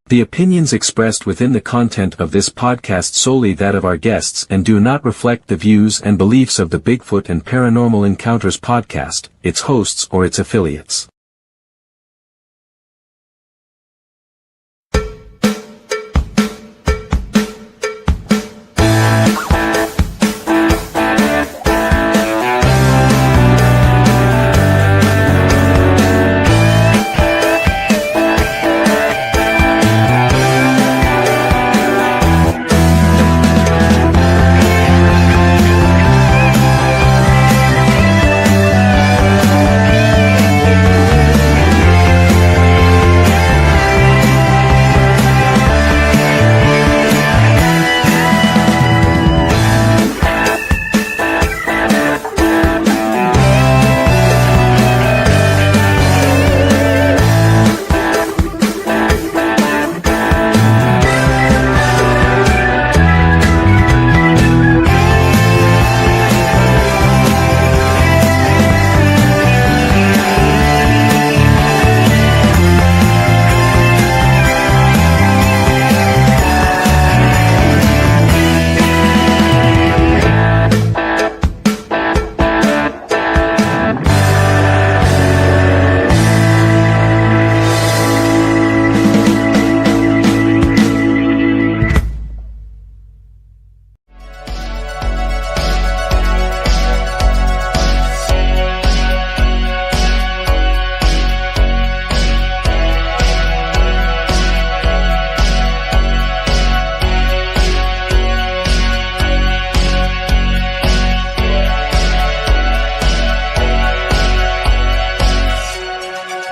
The opinions expressed within the content of this podcast solely that of our guests and do not reflect the views and beliefs of the Bigfoot and Paranormal Encounters podcast, its hosts or its affiliates.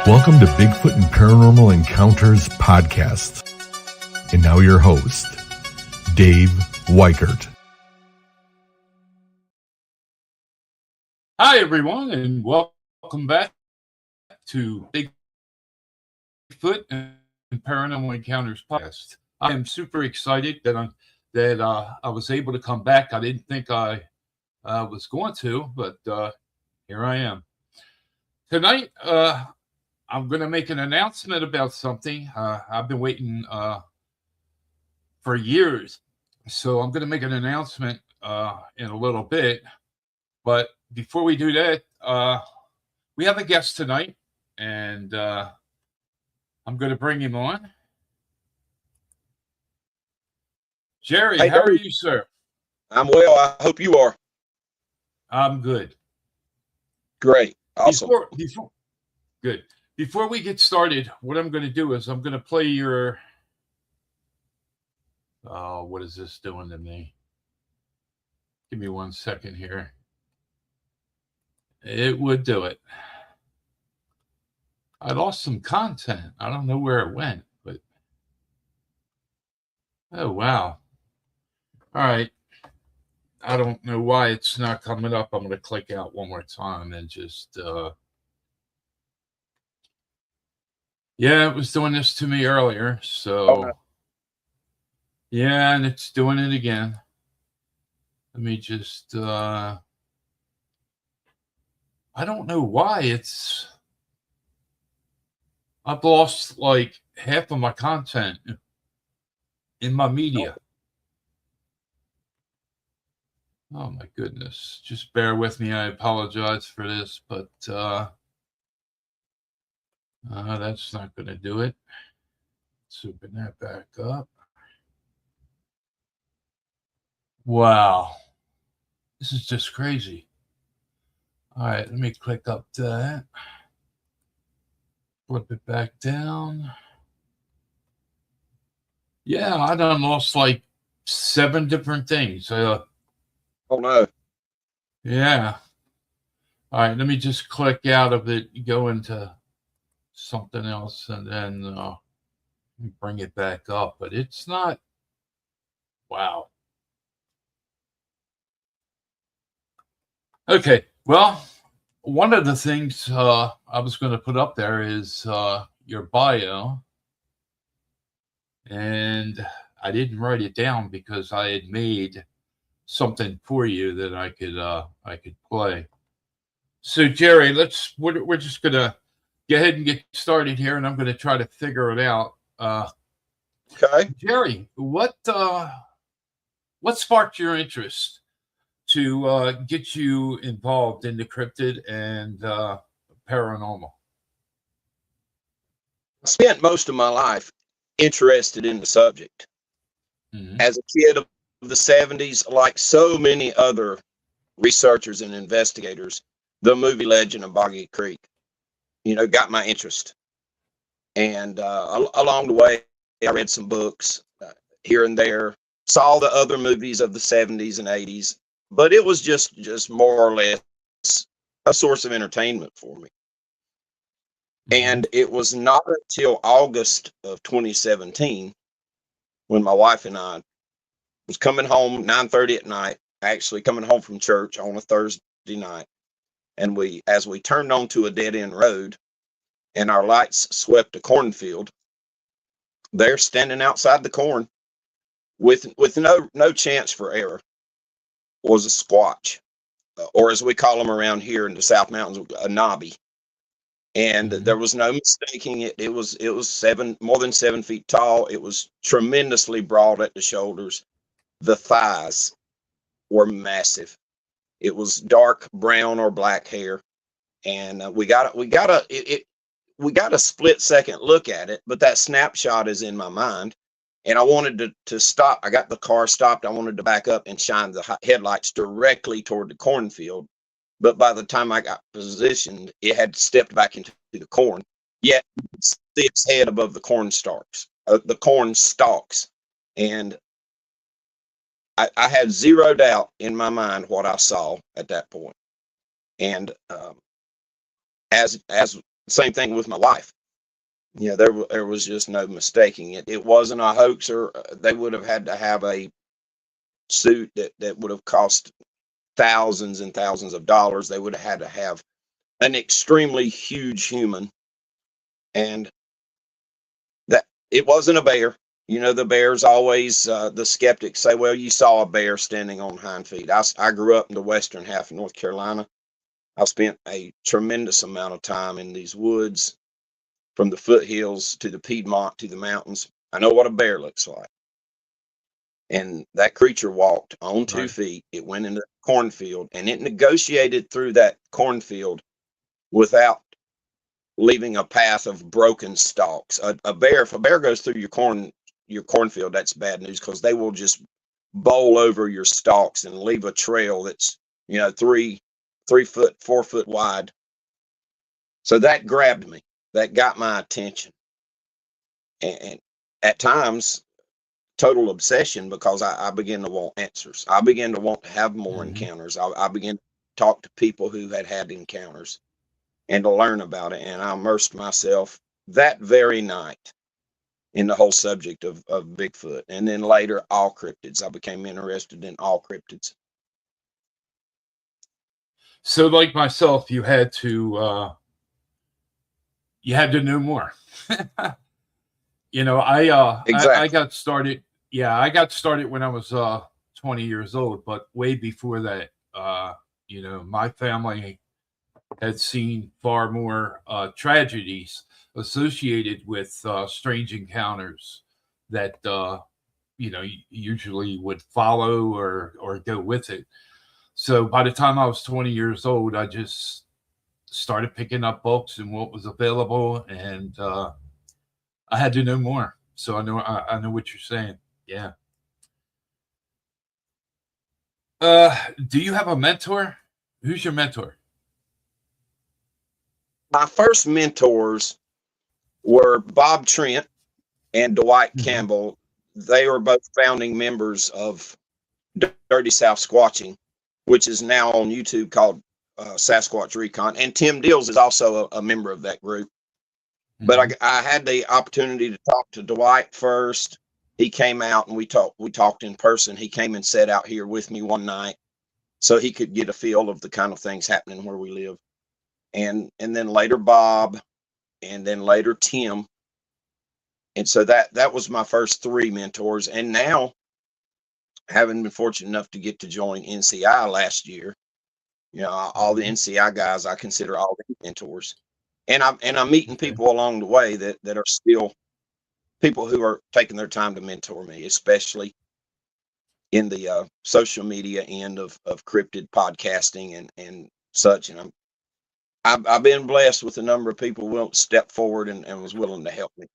Welcome to Bigfoot and Paranormal Encounters podcast. And now your host, Dave Weichert. Hi, everyone, and welcome back to Bigfoot and Paranormal Encounters podcast. I am super excited that I was able to come back. I didn't think I was going to, but here I am. Tonight, I'm going to make an announcement about something. I've been waiting for years. So I'm going to make an announcement in a little bit. But before we do that, we have a guest tonight. And I'm going to bring him on. Jerry, hey, how are you, sir? I'm well. I hope you are. I'm good. Great. Awesome. Good. Before we get started, what I'm going to do is I'm going to play your... what is this doing to me? Give me 1 second here. It would do it. I lost some content. I don't know where it went, but... Oh, wow. All right. I don't know why it's not coming up. I'm going to click out one more time and just... Yeah, it was doing this to me earlier, so yeah, and it's doing it again. Let me just I don't know why I've lost like half of my content in my media. Oh my goodness. Just bear with me. I apologize for this, but that's not going to do it. Let's open that back up. Wow. This is just crazy. All right, let me click up that. Flip it back down. Yeah, I done lost like 7 different things. Oh, no. Yeah. All right, let me just click out of it, go into something else, and then bring it back up. But it's not... Wow. Okay, well, one of the things I was going to put up there is your bio. And I didn't write it down because I had made something for you that I could play. So Jerry, we're just gonna go ahead and get started here, and I'm gonna try to figure it out. Okay. Jerry, what sparked your interest to get you involved in the cryptid and paranormal? I spent most of my life interested in the subject. Mm-hmm. As a kid of the 70s, like so many other researchers and investigators, the movie Legend of Boggy Creek, got my interest. And along the way, I read some books here and there, saw the other movies of the 70s and 80s, but it was just more or less a source of entertainment for me. Mm-hmm. And it was not until August of 2017 when my wife and I was coming home 9:30 at night, actually coming home from church on a Thursday night, and as we turned onto a dead end road and our lights swept a cornfield, there standing outside the corn with no chance for error was a squatch, or as we call them around here in the South Mountains, a knobby. And Mm-hmm. there was no mistaking it. It was more than 7 feet tall. It was tremendously broad at the shoulders. The thighs were massive. It was dark brown or black hair, and we got a split second look at it, but that snapshot is in my mind. And I wanted to stop. I got the car stopped. I wanted to back up and shine the headlights directly toward the cornfield. But by the time I got positioned, it had stepped back into the corn. Yet, you could see its head above the corn stalks. And I had zero doubt in my mind what I saw at that point. And as same thing with my wife. There was just no mistaking it. It wasn't a hoax, or they would have had to have a suit that would have cost thousands and thousands of dollars. They would have had to have an extremely huge human, and that it wasn't a bear. The bears always, the skeptics say, well, you saw a bear standing on hind feet. I grew up in the western half of North Carolina. I spent a tremendous amount of time in these woods, from the foothills to the Piedmont to the mountains. I know what a bear looks like. And that creature walked on 2 feet. It went into the cornfield, and it negotiated through that cornfield without leaving a path of broken stalks. If a bear goes through your cornfield, that's bad news, because they will just bowl over your stalks and leave a trail that's 3 foot, 4 foot wide. So that grabbed me. That got my attention, and at times total obsession, because I began to want answers. I began to want to have more Mm-hmm. encounters. I began to talk to people who had encounters and to learn about it. And I immersed myself that very night in the whole subject of Bigfoot. And then later, all cryptids. I became interested in all cryptids. So, like myself, you had to know more. Exactly. I got started. Yeah, I got started when I was 20 years old, but way before that, my family had seen far more tragedies associated with strange encounters that usually would follow or go with it. So by the time I was 20 years old, I just started picking up books and what was available, and I had to know more. So I know what you're saying. Yeah. Do you have a mentor? Who's your mentor? My first mentors were Bob Trent and Dwight Mm-hmm. Campbell. They were both founding members of Dirty South Squatching, which is now on YouTube called Sasquatch Recon. And Tim Dills is also a member of that group. Mm-hmm. But I had the opportunity to talk to Dwight first. He came out and we talked in person. He came and sat out here with me one night so he could get a feel of the kind of things happening where we live. And then later Bob, and then later Tim. And so that was my first three mentors. And now, having been fortunate enough to get to join NCI last year, all the NCI guys, I consider all the mentors. And I'm meeting people along the way that are still people who are taking their time to mentor me, especially in the social media end of cryptid podcasting and such. And I've been blessed with a number of people who step forward and was willing to help me.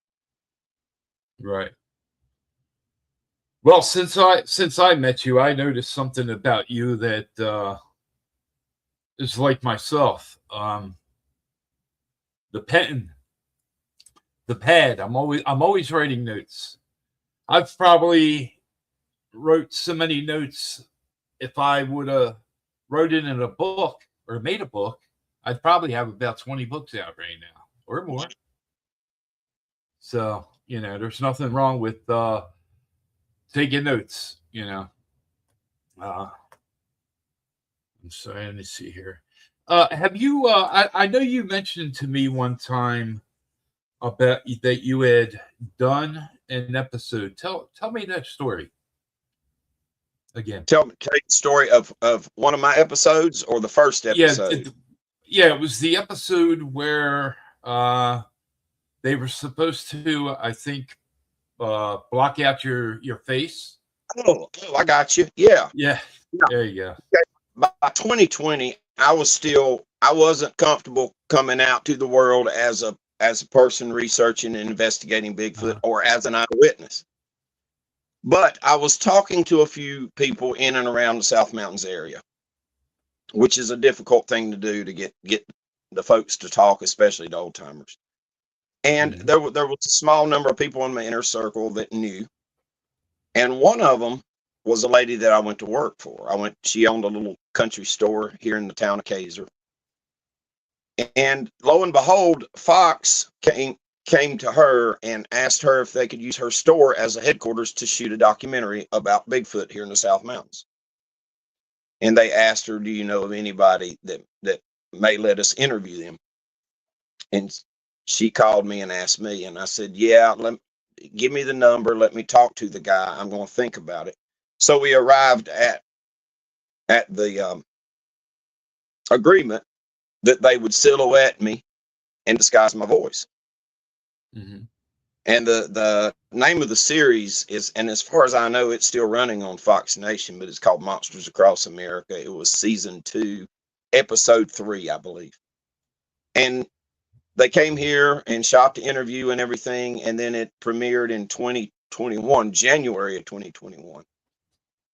Right. Well, since I met you, I noticed something about you that is like myself. The pen, the pad. I'm always writing notes. I've probably wrote so many notes. If I would have wrote it in a book or made a book, I'd probably have about 20 books out right now or more. So, there's nothing wrong with taking notes, I'm sorry, let me see here. Have you, I know you mentioned to me one time about that you had done an episode. Tell me that story again. Tell me the story of one of my episodes or the first episode. Yeah, it was the episode where they were supposed to, I think, block out your face. Oh, I got you. Yeah. There you go. By 2020, I wasn't comfortable coming out to the world as a person researching and investigating Bigfoot or as an eyewitness. But I was talking to a few people in and around the South Mountains area, which is a difficult thing to do, to get the folks to talk, especially the old timers. And there was a small number of people in my inner circle that knew. And one of them was a lady that I went to work for. She owned a little country store here in the town of Kaiser. And lo and behold, Fox came to her and asked her if they could use her store as a headquarters to shoot a documentary about Bigfoot here in the South Mountains. And they asked her, do you know of anybody that may let us interview them? And she called me and asked me, and I said, yeah, give me the number. Let me talk to the guy. I'm going to think about it. So we arrived at the agreement that they would silhouette me and disguise my voice. Mm-hmm. And the name of the series is, and as far as I know, it's still running on Fox Nation, but it's called Monsters Across America. It was season 2, episode 3, I believe. And they came here and shot the interview and everything, and then it premiered in 2021, January of 2021.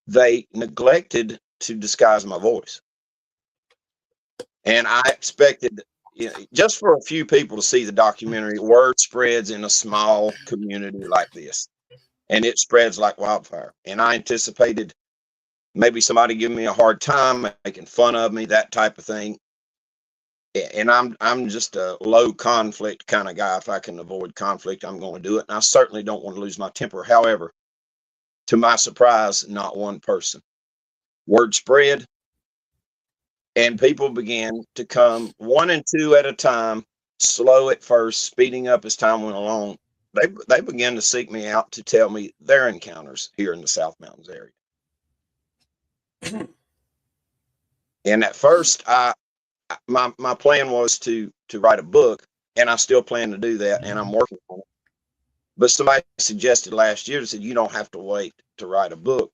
They neglected to disguise my voice. And I expected, just for a few people to see the documentary. Word spreads in a small community like this, and it spreads like wildfire. And I anticipated maybe somebody giving me a hard time, making fun of me, that type of thing. And I'm just a low conflict kind of guy. If I can avoid conflict, I'm going to do it. And I certainly don't want to lose my temper. However, to my surprise, not one person. Word spread, and people began to come 1 and 2 at a time, slow at first, speeding up as time went along. They began to seek me out to tell me their encounters here in the South Mountains area. And at first, my plan was to write a book, and I still plan to do that, and I'm working on it. But somebody suggested last year, said, you don't have to wait to write a book.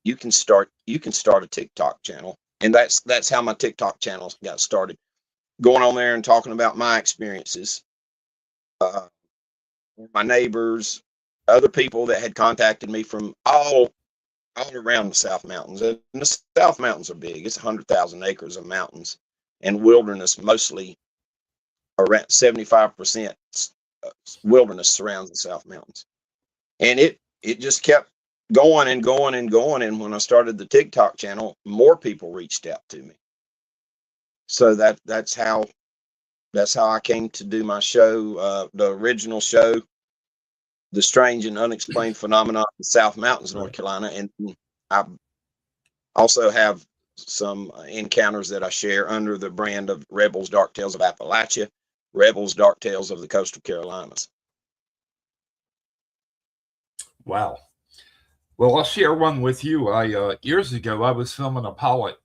You can start a TikTok channel. And that's how my TikTok channel got started. Going on there and talking about my experiences, my neighbors, other people that had contacted me from all around the South Mountains. And the South Mountains are big. It's 100,000 acres of mountains and wilderness. Mostly around 75% wilderness surrounds the South Mountains. And it just kept going and going and going. And when I started the TikTok channel, more people reached out to me. So that's how I came to do my show, the original show, The Strange and Unexplained Phenomena of the South Mountains, North Carolina. And I also have some encounters that I share under the brand of Rebels Dark Tales of Appalachia, Rebels Dark Tales of the Coastal Carolinas. Wow. Well, I'll share one with you. Years ago, I was filming a pilot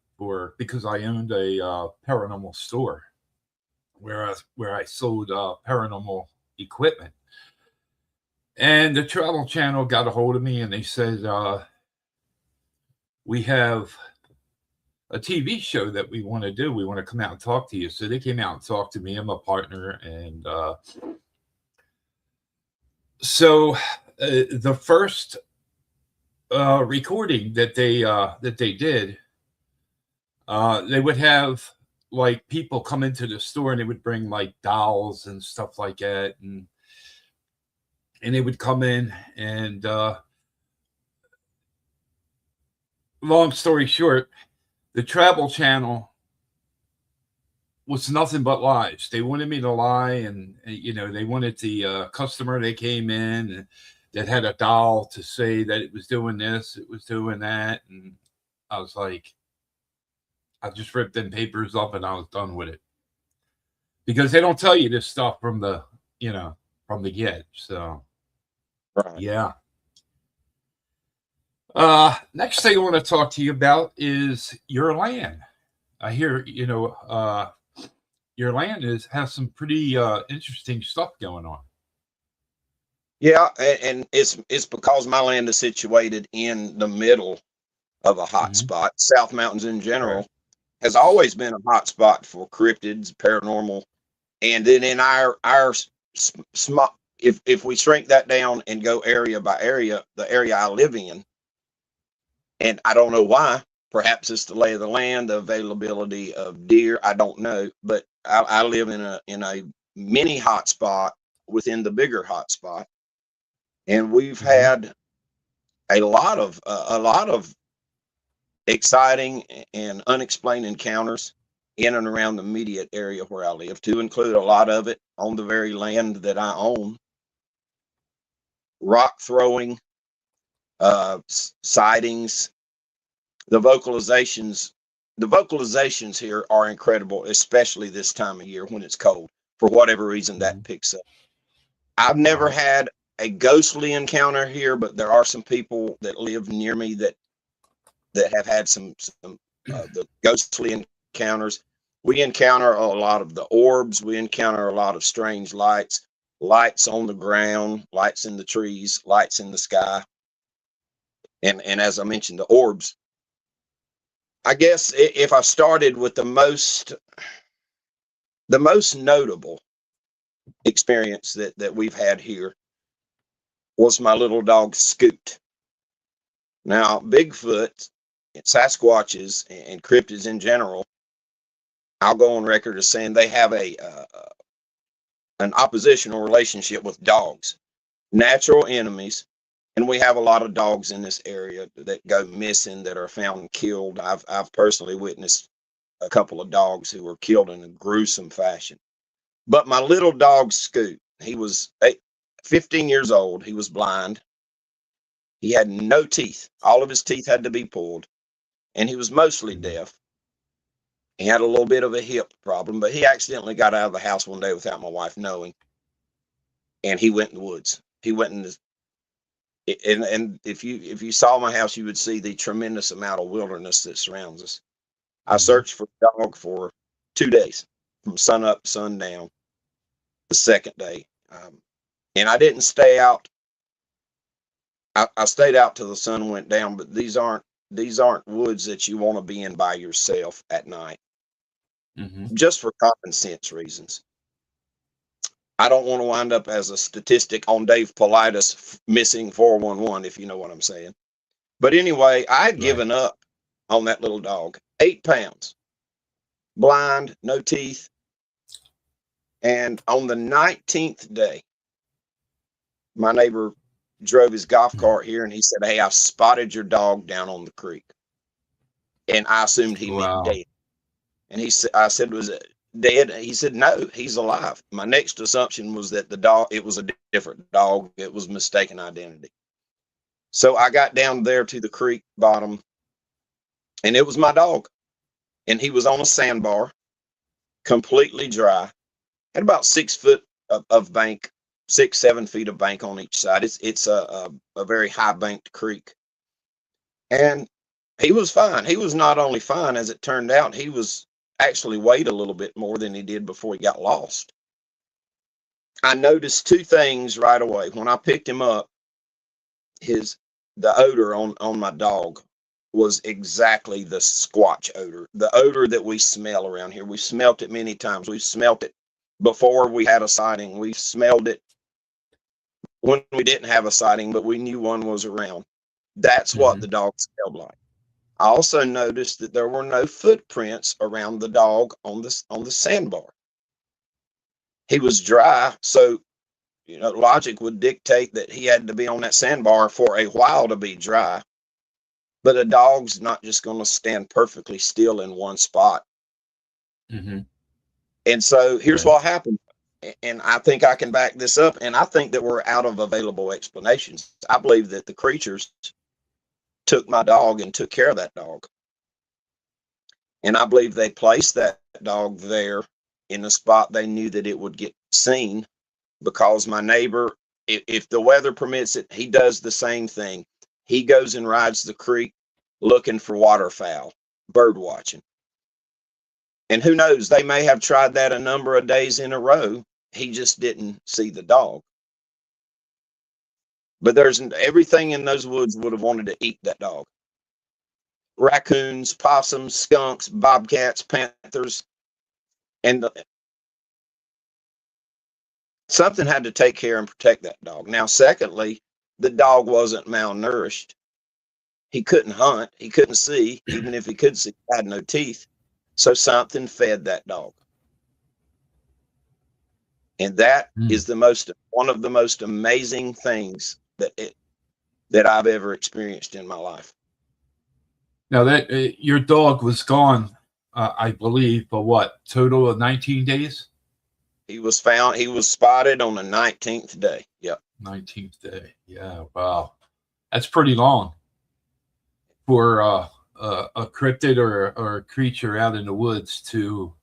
because I owned a paranormal store where I sold paranormal equipment. And the Travel Channel got a hold of me and they said, we have a TV show that we want to do. We want to come out and talk to you. So they came out and talked to me and my partner. And so the first recording that they did, they would have like people come into the store and they would bring like dolls and stuff like that, and they would come in and long story short, the Travel Channel was nothing but lies. They wanted me to lie, and they wanted the customer that came in and that had a doll to say that it was doing this, it was doing that, and I was like, I just ripped them papers up and I was done with it, because they don't tell you this stuff from the get. So Right. yeah. Next thing I want to talk to you about is your land. I hear your land has some pretty interesting stuff going on. Yeah, and it's because my land is situated in the middle of a hot spot. South Mountains in general has always been a hot spot for cryptids, paranormal, and then in our small, if we shrink that down and go area by area, the area I live in, and I don't know why. Perhaps it's the lay of the land, the availability of deer. I don't know, but I live in a mini hot spot within the bigger hot spot, and we've had a lot of exciting and unexplained encounters in and around the immediate area where I live, to include a lot of it on the very land that I own. Rock throwing, sightings, the vocalizations here are incredible, especially this time of year when it's cold. For whatever reason, that picks up. I've never had a ghostly encounter here, but there are some people that live near me that have had some the ghostly encounters. We encounter a lot of the orbs. We encounter a lot of strange lights on the ground, lights in the trees, lights in the sky. And as I mentioned, the orbs. I guess if I started with the most notable experience that we've had here was my little dog Scoot. Now, Bigfoot, Sasquatches, and cryptids in general, I'll go on record as saying they have an oppositional relationship with dogs, natural enemies. And we have a lot of dogs in this area that go missing, that are found killed. I've personally witnessed a couple of dogs who were killed in a gruesome fashion. But my little dog Scoot, he was 15 years old. He was blind. He had no teeth. All of his teeth had to be pulled, and he was mostly deaf. He had a little bit of a hip problem, but he accidentally got out of the house one day without my wife knowing, and he went in the woods. He went in the and if you saw my house, you would see the tremendous amount of wilderness that surrounds us. I searched for the dog for 2 days, from sun up, sundown. The second day, and I didn't stay out. I stayed out till the sun went down. But these aren't woods that you want to be in by yourself at night, just for common sense reasons. I don't want to wind up as a statistic on Dave Paulides missing 411, if you know what I'm saying. But anyway, I had given up on that little dog. 8 pounds, blind, no teeth. And on the 19th day, my neighbor drove his golf cart here, and he said, "Hey, I spotted your dog down on the creek." And I assumed he meant dead. And I said, "Was it dead?" He said, "No, he's alive." My next assumption was that it was a different dog. It was mistaken identity. So I got down there to the creek bottom, and it was my dog. And he was on a sandbar, completely dry, at about 6 foot of bank, 6-7 feet of bank on each side. It's a very high banked creek. And he was fine. He was not only fine, as it turned out, he was actually weighed a little bit more than he did before he got lost. I noticed two things right away. When I picked him up, the odor on my dog was exactly the Squatch odor, the odor that we smell around here. We've smelt it many times. We've smelt it before we had a sighting. We've smelled it when we didn't have a sighting, but we knew one was around. That's what the dog smelled like. I also noticed that there were no footprints around the dog on the sandbar. He was dry, so logic would dictate that he had to be on that sandbar for a while to be dry. But a dog's not just going to stand perfectly still in one spot. And so here's what happened. And I think I can back this up. And I think that we're out of available explanations. I believe that the creatures took my dog and took care of that dog. And I believe they placed that dog there in a spot they knew that it would get seen, because my neighbor, if the weather permits it, he does the same thing. He goes and rides the creek looking for waterfowl, bird watching. And who knows, they may have tried that a number of days in a row. He just didn't see the dog. But everything in those woods would have wanted to eat that dog. Raccoons, possums, skunks, bobcats, panthers. And something had to take care and protect that dog. Now, secondly, the dog wasn't malnourished. He couldn't hunt. He couldn't see. Even if he could see, he had no teeth. So something fed that dog. And that is one of the most amazing things that I've ever experienced in my life. Now that your dog was gone, I believe, for what, total of 19 days? He was spotted on the 19th day. Yep. 19th day. Yeah. Wow. That's pretty long for a cryptid or a creature out in the woods to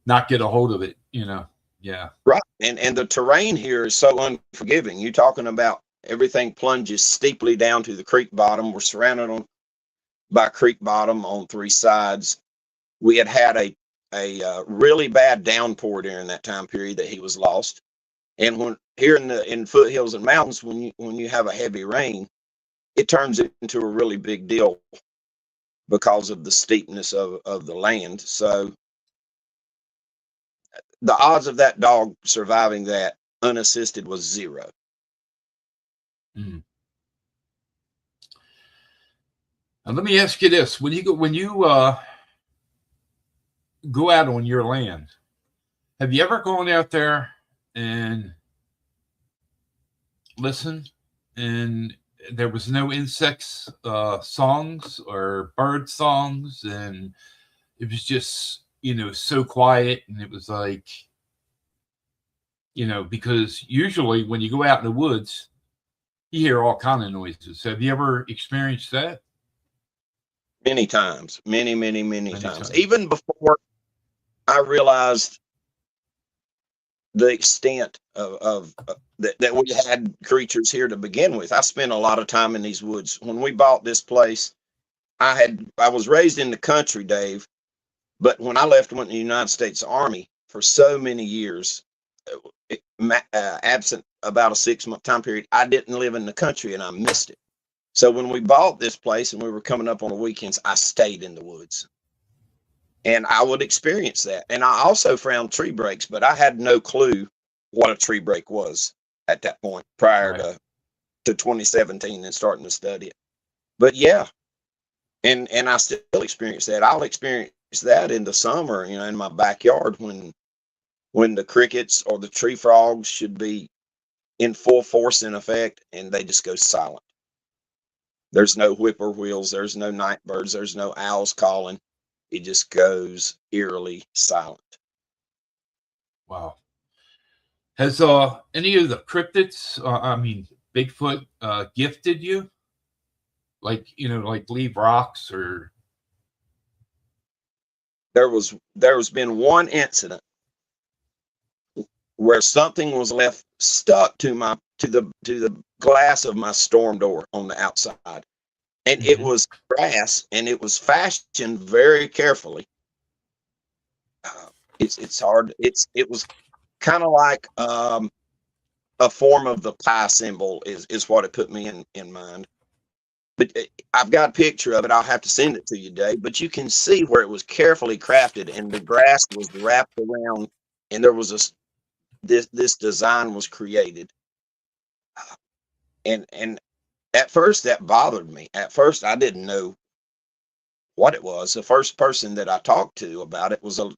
not get a hold of it, Yeah. Right. And the terrain here is so unforgiving. You're talking about everything plunges steeply down to the creek bottom. We're surrounded by creek bottom on three sides. We had a really bad downpour during that time period that he was lost. And when here in foothills and mountains, when you have a heavy rain, it turns it into a really big deal because of the steepness of the land. So the odds of that dog surviving that unassisted was 0. Now, let me ask you this: when you go out on your land, have you ever gone out there and listened, and there was no insects songs or bird songs, and it was just so quiet, and it was like, because usually when you go out in the woods, you hear all kind of noises. Have you ever experienced that? Many times, many times. Even before I realized the extent of that we had creatures here to begin with. I spent a lot of time in these woods. When we bought this place, I was raised in the country, Dave, but when I went to the United States Army for so many years, absent about a 6-month time period, I didn't live in the country, and I missed it. So when we bought this place and we were coming up on the weekends, I stayed in the woods. And I would experience that. And I also found tree breaks, but I had no clue what a tree break was at that point prior to 2017 and starting to study it. But yeah, and I still experience that. I'll experience that in the summer, in my backyard when the crickets or the tree frogs should be in full force in effect, and they just go silent. There's no whippoorwills, there's no night birds, there's no owls calling. It just goes eerily silent. Wow. Has any of the cryptids, Bigfoot, gifted you? Like leave rocks or? There's been one incident where something was left stuck to the glass of my storm door on the outside. And it was brass, and it was fashioned very carefully. It's hard. It was kind of like a form of the pi symbol is what it put me in mind. But I've got a picture of it. I'll have to send it to you, Dave. But you can see where it was carefully crafted, and the grass was wrapped around, and there was this design was created. And at first that bothered me. At first I didn't know what it was. The first person that I talked to about it was a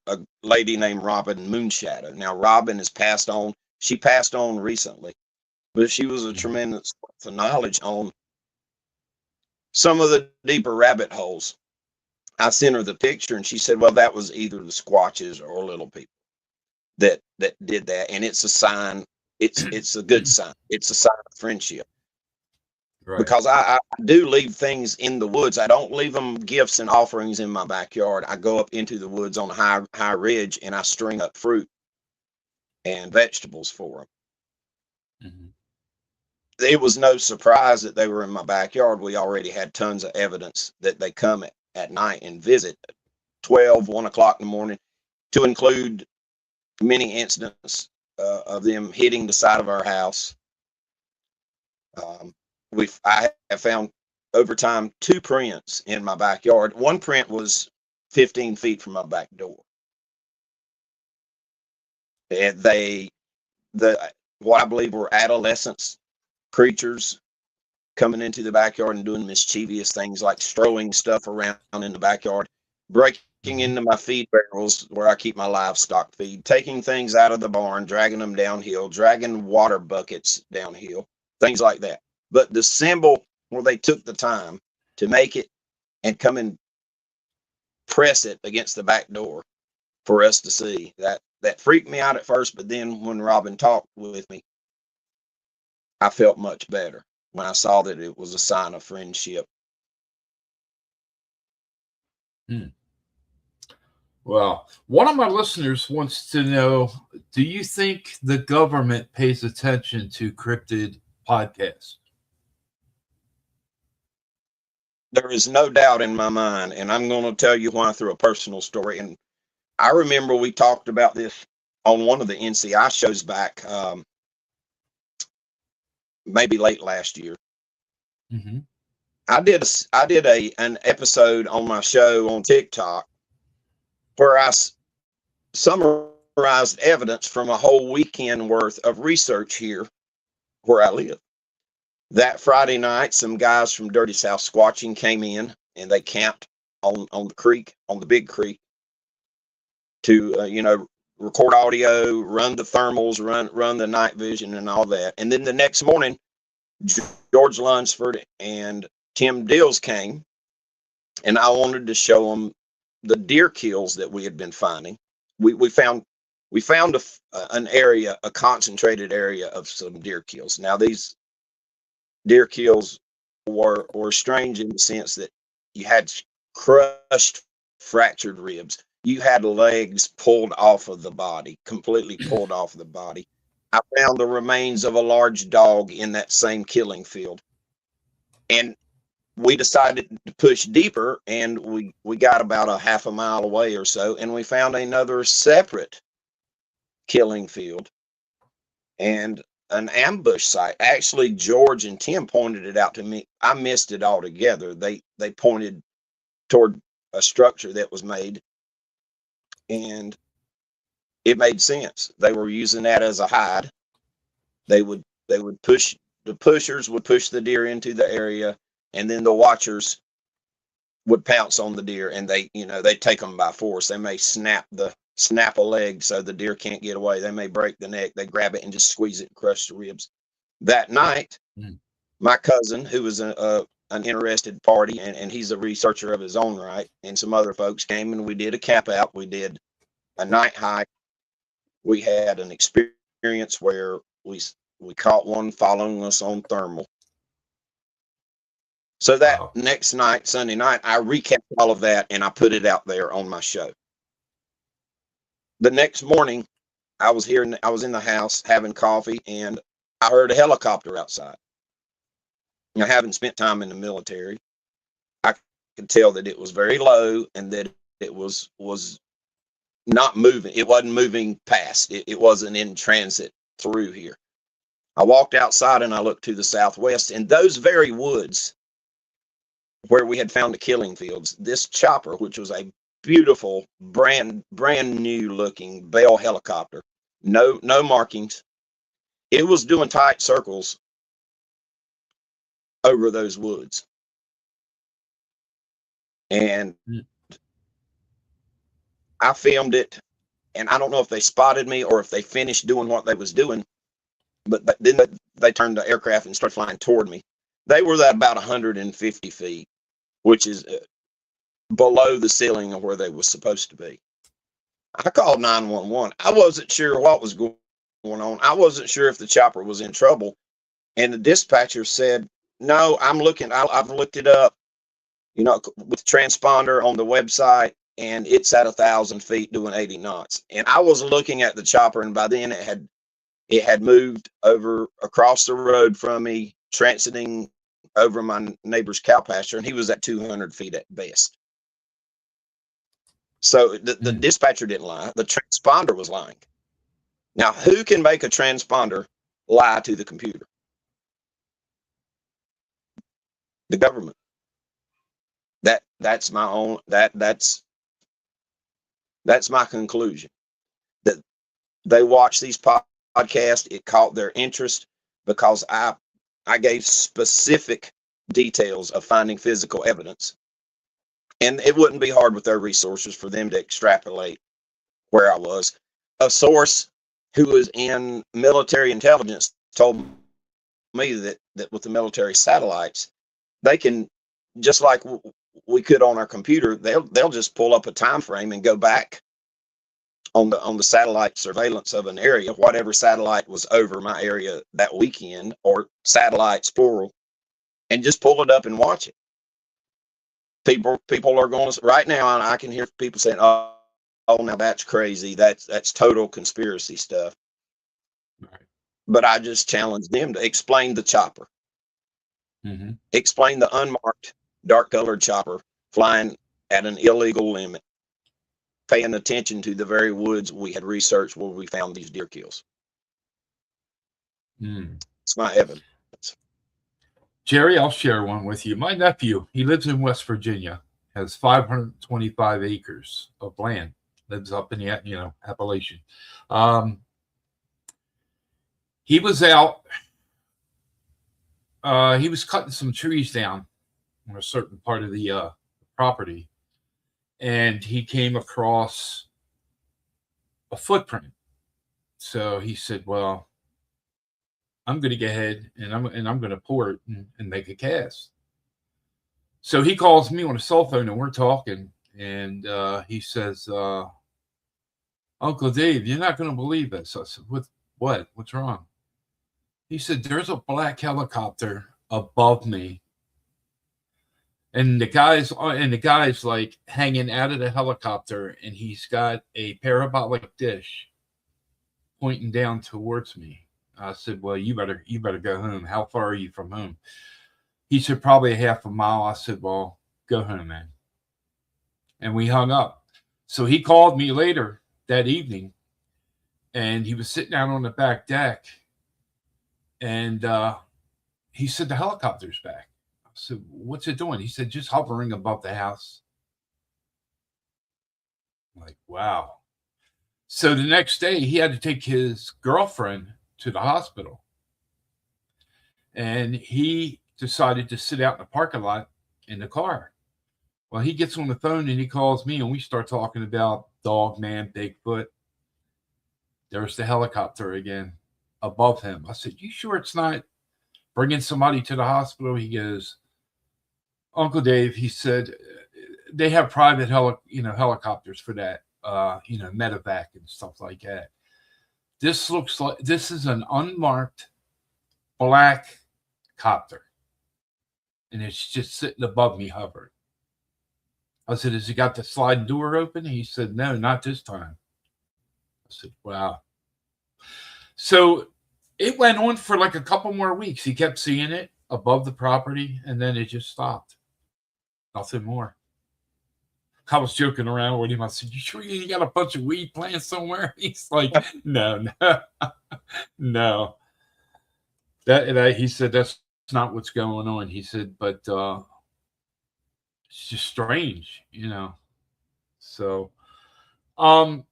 lady named Robin Moonshadow. Now Robin has passed on. She passed on recently, but she was a tremendous wealth of knowledge on some of the deeper rabbit holes. I sent her the picture, and she said, well, that was either the Squatches or little people that did that. And it's a sign. It's a good sign. It's a sign of friendship. Right. Because I do leave things in the woods. I don't leave them gifts and offerings in my backyard. I go up into the woods on a high ridge, and I string up fruit and vegetables for them. Mm-hmm. It was no surprise that they were in my backyard. We already had tons of evidence that they come at night and visit 1 o'clock in the morning, to include many incidents of them hitting the side of our house. I have found over time 2 prints in my backyard. One print was 15 feet from my back door. And what I believe were adolescents, creatures coming into the backyard and doing mischievous things like throwing stuff around in the backyard, breaking into my feed barrels where I keep my livestock feed, taking things out of the barn, dragging them downhill, dragging water buckets downhill, things like that. But the symbol where they took the time to make it and come and press it against the back door for us to see, that freaked me out at first. But then when Robin talked with me, I felt much better when I saw that it was a sign of friendship. Well, one of my listeners wants to know, do you think the government pays attention to cryptid podcasts? There is no doubt in my mind, and I'm going to tell you why through a personal story. And I remember we talked about this on one of the NCI shows back, maybe late last year. Mm-hmm. I did an episode on my show on TikTok where I summarized evidence from a whole weekend worth of research here where I live. That Friday night, some guys from Dirty South Squatching came in, and they camped on the creek, on the big creek, to record audio, run the thermals, run the night vision and all that. And then the next morning, George Lunsford and Tim Dills came, and I wanted to show them the deer kills that we had been finding. We found an area, a concentrated area of some deer kills. Now these deer kills were strange in the sense that you had crushed, fractured ribs. You had legs pulled off of the body, completely pulled off the body. I found the remains of a large dog in that same killing field. And we decided to push deeper, and we got about a half a mile away or so, and we found another separate killing field and an ambush site. Actually, George and Tim pointed it out to me. I missed it altogether. They pointed toward a structure that was made, and it made sense. They were using that as a hide. They would push, the pushers would push the deer into the area, and then the watchers would pounce on the deer, and they take them by force. They may snap a leg so the deer can't get away. They may break the neck. They grab it and just squeeze it and crush the ribs. That night, my cousin, who was an interested party, and he's a researcher of his own right, and some other folks came, and we did a camp out. We did a night hike. We had an experience where we caught one following us on thermal. So that next night, Sunday night, I recapped all of that, and I put it out there on my show. The next morning, I was in the house having coffee, and I heard a helicopter outside. I haven't spent time in the military. I could tell that it was very low and that it was not moving. It wasn't moving past. It wasn't in transit through here. I walked outside and I looked to the southwest, and those very woods where we had found the killing fields, this chopper, which was a beautiful, brand new looking Bell helicopter, no markings, it was doing tight circles over those woods. And I filmed it, and I don't know if they spotted me or if they finished doing what they was doing, but then they turned the aircraft and started flying toward me. They were at about 150 feet, which is below the ceiling of where they was supposed to be. I called 911. I wasn't sure what was going on. I wasn't sure if the chopper was in trouble. And the dispatcher said, no, I've looked it up, with transponder on the website, and it's at 1,000 feet doing 80 knots. And I was looking at the chopper, and by then it had moved over across the road from me, transiting over my neighbor's cow pasture, and he was at 200 feet at best. So the dispatcher didn't lie. The transponder was lying. Now, who can make a transponder lie to the computer? The government. That's my own, that's my conclusion. That they watch these podcasts, it caught their interest because I gave specific details of finding physical evidence. And it wouldn't be hard with their resources for them to extrapolate where I was. A source who was in military intelligence told me that with the military satellites, they can, just like we could on our computer, they'll just pull up a time frame and go back on the satellite surveillance of an area, whatever satellite was over my area that weekend, or satellites plural, and just pull it up and watch it. People are going to, right now, I can hear people saying, oh, now that's crazy. That's total conspiracy stuff. Right. But I just challenged them to explain the chopper. Mm-hmm. Explain the unmarked, dark-colored chopper flying at an illegal limit, paying attention to the very woods we had researched where we found these deer kills. It's my evidence. Jerry, I'll share one with you. My nephew, he lives in West Virginia, has 525 acres of land, lives up in the, Appalachian. He was out, he was cutting some trees down on a certain part of the property, and he came across a footprint. So he said, well, I'm going to go ahead and I'm going to pour it and make a cast. So he calls me on a cell phone and we're talking, and he says, Uncle Dave, you're not going to believe this. I said, what? What's wrong? He said, there's a black helicopter above me. And the guy's like hanging out of the helicopter, and he's got a parabolic dish pointing down towards me. I said, well, you better go home. How far are you from home? He said, probably a half a mile. I said, well, go home, man. And we hung up. So he called me later that evening, and he was sitting out on the back deck, and he said, the helicopter's back. I said, what's it doing? He said, just hovering above the house. I'm like, wow. So the next day, he had to take his girlfriend to the hospital. And he decided to sit out in the parking lot in the car. Well, he gets on the phone and he calls me, and we start talking about dog man, Bigfoot. There's the helicopter again above him. I said, you sure it's not bringing somebody to the hospital? He goes, Uncle Dave, he said, they have private helicopters for that, medevac and stuff like that. This looks like this is an unmarked black copter, and it's just sitting above me hovering. I said, has he got the sliding door open? He said, no, not this time. I said, wow. So it went on for like a couple more weeks. He kept seeing it above the property, and then it just stopped. Nothing more. I was joking around with him. I said, "You sure you got a bunch of weed plants somewhere?" He's like, "No, no." That he said that's not what's going on. He said, but it's just strange, you know. So, um,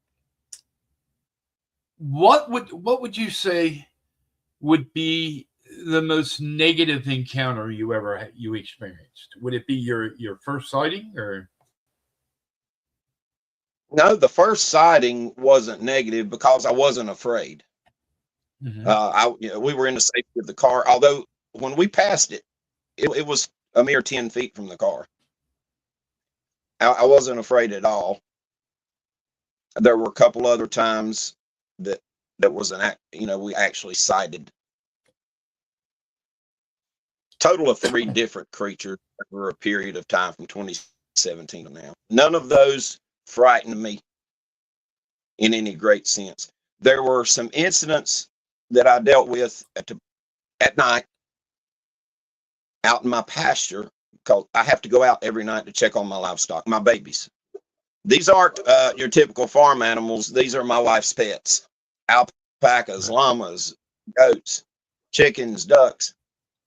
what would you say would be the most negative encounter you experienced? Would it be your first sighting, or? No, the first sighting wasn't negative because I wasn't afraid. Mhm. We were in the safety of the car. Although when we passed it, it was a mere 10 feet from the car. I wasn't afraid at all. There were a couple other times that was an act, we actually sighted total of 3 different creatures over a period of time from 2017 to now. None of those frightened me in any great sense. There were some incidents that I dealt with at night out in my pasture, because I have to go out every night to check on my livestock, my babies. These aren't your typical farm animals. These are my wife's pets: alpacas, llamas, goats, chickens, ducks.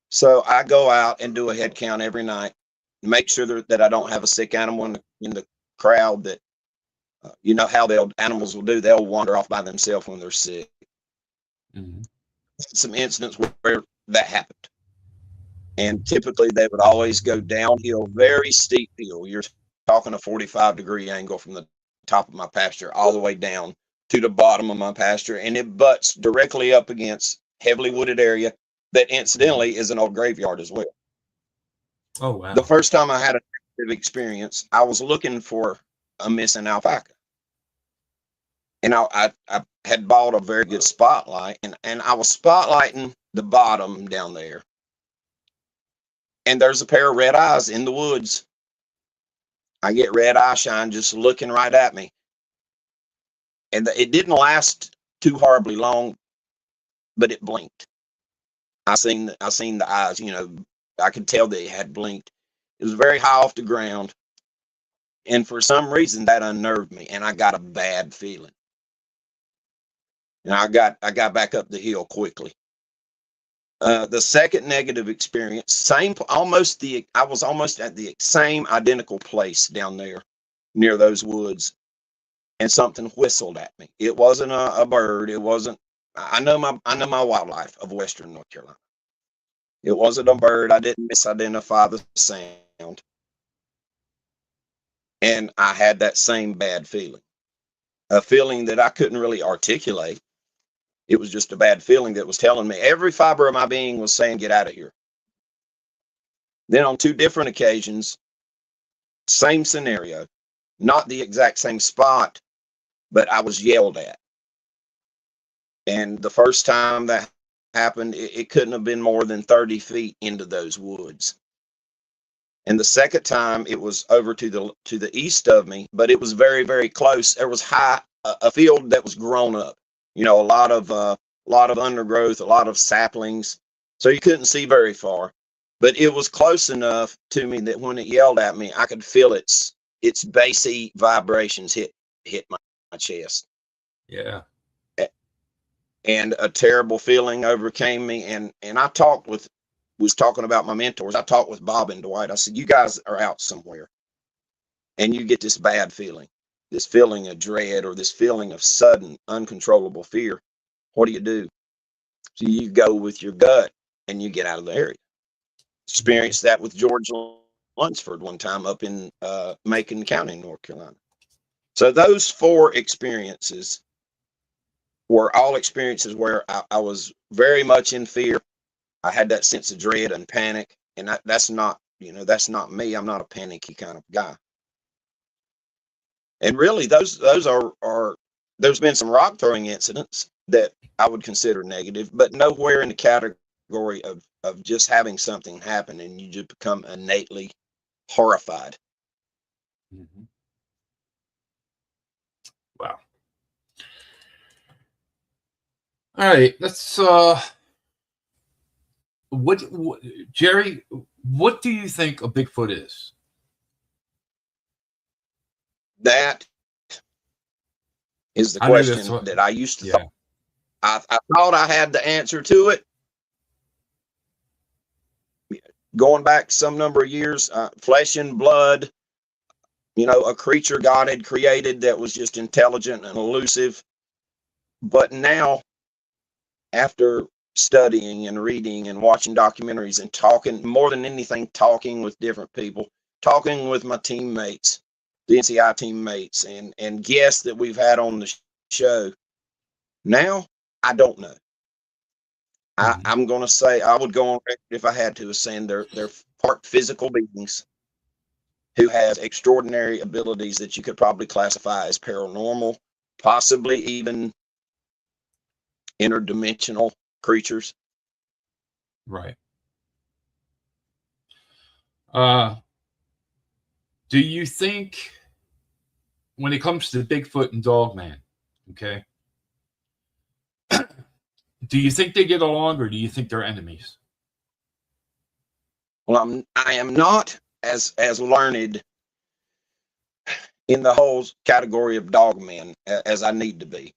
So I go out and do a head count every night, make sure that I don't have a sick animal in the crowd. That you know how animals will do; they'll wander off by themselves when they're sick. Mm-hmm. Some incidents where that happened, and typically they would always go downhill, very steep hill. You're talking a 45-degree angle from the top of my pasture all the way down to the bottom of my pasture, and it butts directly up against heavily wooded area that incidentally is an old graveyard as well. Oh wow! The first time I had a negative experience, I was looking for a missing alpaca, and I had bought a very good spotlight, and I was spotlighting the bottom down there, and there's a pair of red eyes in the woods. I get red eye shine just looking right at me, and it didn't last too horribly long, but it blinked. I seen the eyes. I could tell they had blinked. It was very high off the ground, and for some reason that unnerved me, and I got a bad feeling. And I got back up the hill quickly. The second negative experience, I was almost at the same identical place down there near those woods, and something whistled at me. It wasn't a bird. It wasn't. I know my wildlife of Western North Carolina. It wasn't a bird. I didn't misidentify the sound, and I had that same bad feeling, a feeling that I couldn't really articulate. It was just a bad feeling that was telling me, every fiber of my being was saying, "Get out of here." Then on 2 different occasions, same scenario, not the exact same spot, but I was yelled at. And the first time that happened, it couldn't have been more than 30 feet into those woods. And the second time, it was over to the east of me, but it was very, very close. There was a field that was grown up, a lot of undergrowth, a lot of saplings, so you couldn't see very far. But it was close enough to me that when it yelled at me, I could feel its bassy vibrations hit my chest. Yeah. And a terrible feeling overcame me. And I was talking about my mentors. I talked with Bob and Dwight. I said, "You guys are out somewhere, and you get this bad feeling, this feeling of dread, or this feeling of sudden uncontrollable fear. What do? So you go with your gut and you get out of the area." Experienced that with George Lunsford one time up in Macon County, North Carolina. So those 4 experiences were all experiences where I was very much in fear. I had that sense of dread and panic, and that's not me. I'm not a panicky kind of guy. And really, those are there's been some rock throwing incidents that I would consider negative, but nowhere in the category of just having something happen and you just become innately horrified. Mm-hmm. Wow. All right, let's what Jerry, what do you think a Bigfoot is? That is the I knew that's question what. that I used to Yeah. thought. I thought I had the answer to it. Going back some number of years, flesh and blood, a creature God had created that was just intelligent and elusive. But now, after studying and reading and watching documentaries and talking, more than anything, talking with different people, talking with my teammates, the NCI teammates, and guests that we've had on the show, now I don't know. I'm going to say, I would go on record if I had to, as saying they're part physical beings who have extraordinary abilities that you could probably classify as paranormal, possibly even interdimensional creatures. Right. Do you think, when it comes to Bigfoot and Dogman, okay, do you think they get along, or do you think they're enemies? Well, I am not as learned in the whole category of dogmen as I need to be,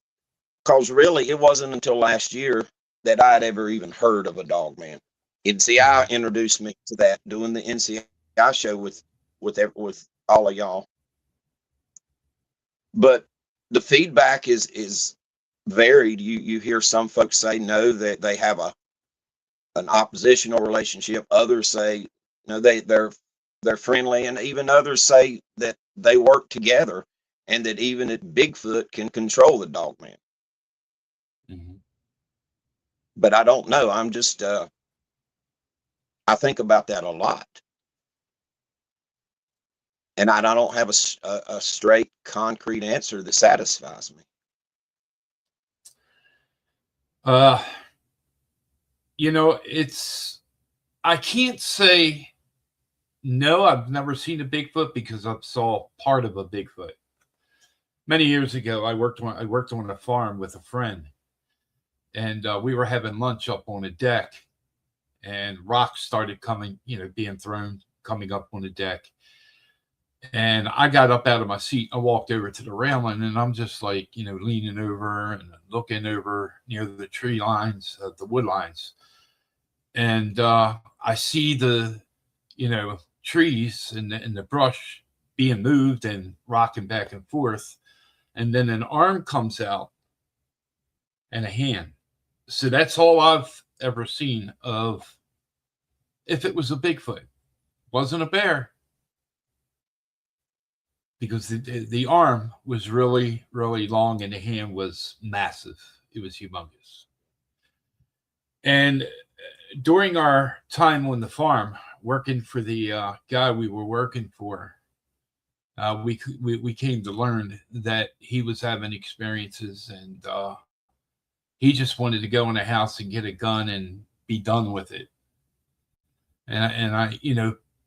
because really it wasn't until last year that I'd ever even heard of a dogman. NCI introduced me to that, doing the NCI show with all of y'all. But the feedback is varied. You hear some folks say no, that they have an oppositional relationship. Others say they're friendly, and even others say that they work together, and that even Bigfoot can control the dogman. But I don't know. I'm just I think about that a lot, and I don't have a straight, concrete answer that satisfies me. I can't say no, I've never seen a Bigfoot, because I saw part of a Bigfoot. Many years ago, I worked on a farm with a friend, and we were having lunch up on a deck, and rocks started being thrown, coming up on the deck. And I got up out of my seat. I walked over to the railing, and I'm just like, leaning over and looking over near the tree lines, the wood lines. And I see the, trees and the brush being moved and rocking back and forth. And then an arm comes out and a hand. So that's all I've ever seen of, if it was a Bigfoot. Wasn't a bear, because the arm was really, really long and the hand was massive. It was humongous. And during our time on the farm, working for the guy we were working for, we came to learn that he was having experiences, and he just wanted to go in a house and get a gun and be done with it. And I,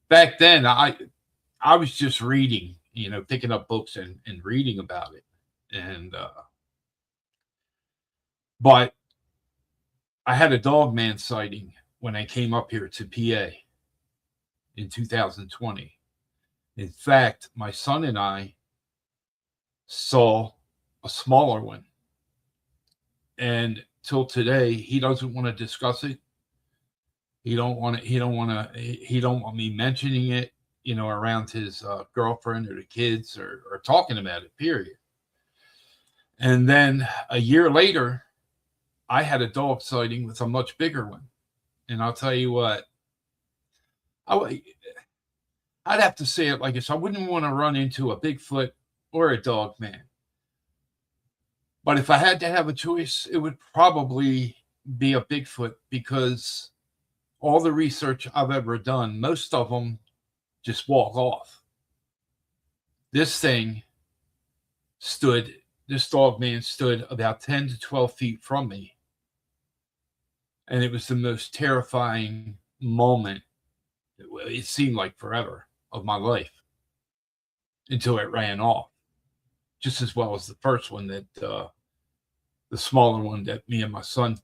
back then I was just reading, picking up books and reading about it. And but I had a dogman sighting when I came up here to PA in 2020. In fact, my son and I saw a smaller one. And till today, he doesn't want to discuss it. He don't want me mentioning it, around his girlfriend or the kids, or talking about it, period. And then a year later, I had a dog sighting with a much bigger one. And I'll tell you what, I'd have to say it like this. I wouldn't want to run into a Bigfoot or a dog man. But if I had to have a choice, it would probably be a Bigfoot, because all the research I've ever done, most of them just walk off. This dog man stood about 10 to 12 feet from me. And it was the most terrifying moment, it seemed like forever, of my life, until it ran off. Just as well as the first one, that the smaller one that me and my son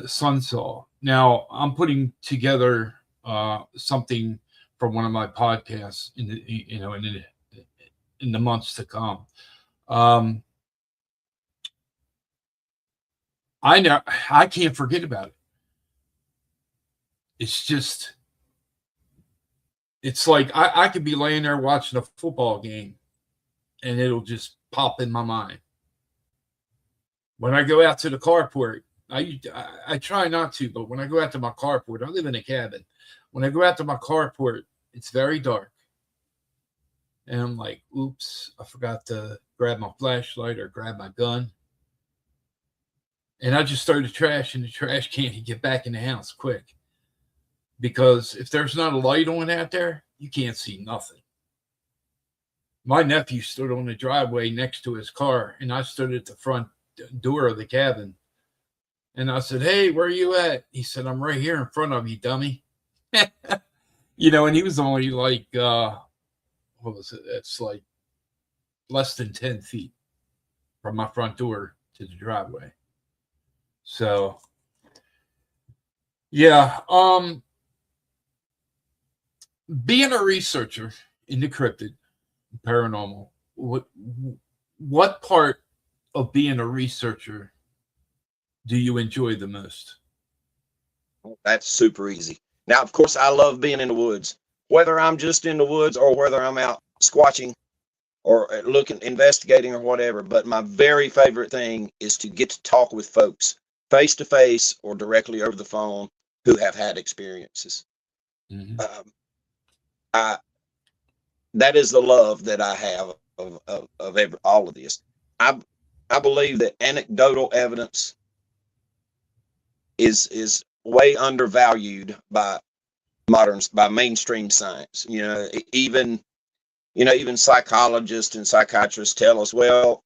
saw. Now I'm putting together something from one of my podcasts in in the months to come. I can't forget about it. It's just, it's like I could be laying there watching a football game and it'll just pop in my mind. When I go out to the carport, I try not to, but when I go out to my carport, I live in a cabin. When I go out to my carport, it's very dark. And I'm like, oops, I forgot to grab my flashlight or grab my gun. And I just throw the trash in the trash can and get back in the house quick. Because if there's not a light on out there, you can't see nothing. My nephew stood on the driveway next to his car, and I stood at the front door of the cabin. And I said, hey, where are you at? He said, I'm right here in front of you, dummy. You know, and he was only like, what was it? It's like less than 10 feet from my front door to the driveway. So, yeah. Being a researcher in the cryptid paranormal, what part of being a researcher do you enjoy the most? That's super easy. Now, of course, I love being in the woods, whether I'm just in the woods or whether I'm out squatching or looking, investigating or whatever. But my very favorite thing is to get to talk with folks face to face or directly over the phone who have had experiences. Mm-hmm. That is the love that I have of all of this. I believe that anecdotal evidence is way undervalued by mainstream science. Even psychologists and psychiatrists tell us, well,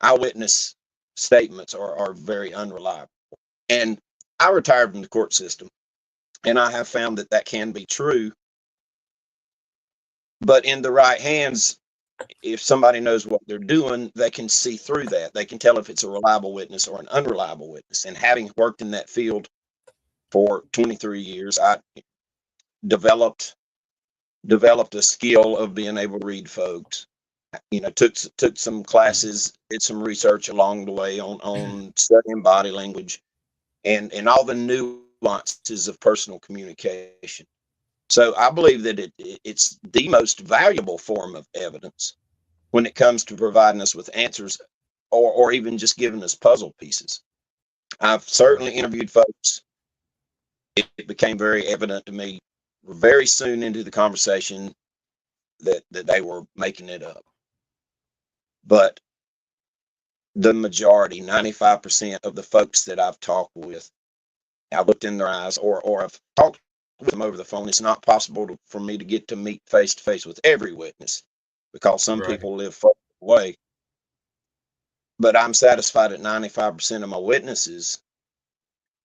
eyewitness statements are very unreliable. And I retired from the court system, and I have found that can be true. But in the right hands, if somebody knows what they're doing, they can see through that. They can tell if it's a reliable witness or an unreliable witness. And having worked in that field for 23 years, I developed a skill of being able to read folks. Took some classes, did some research along the way on studying body language and all the nuances of personal communication. So I believe that it's the most valuable form of evidence when it comes to providing us with answers or even just giving us puzzle pieces. I've certainly interviewed folks. It became very evident to me very soon into the conversation that they were making it up. But the majority, 95% of the folks that I've talked with, I looked in their eyes or I've talked with them over the phone. It's not possible for me to get to meet face to face with every witness because some people live far away. But I'm satisfied that 95% of my witnesses,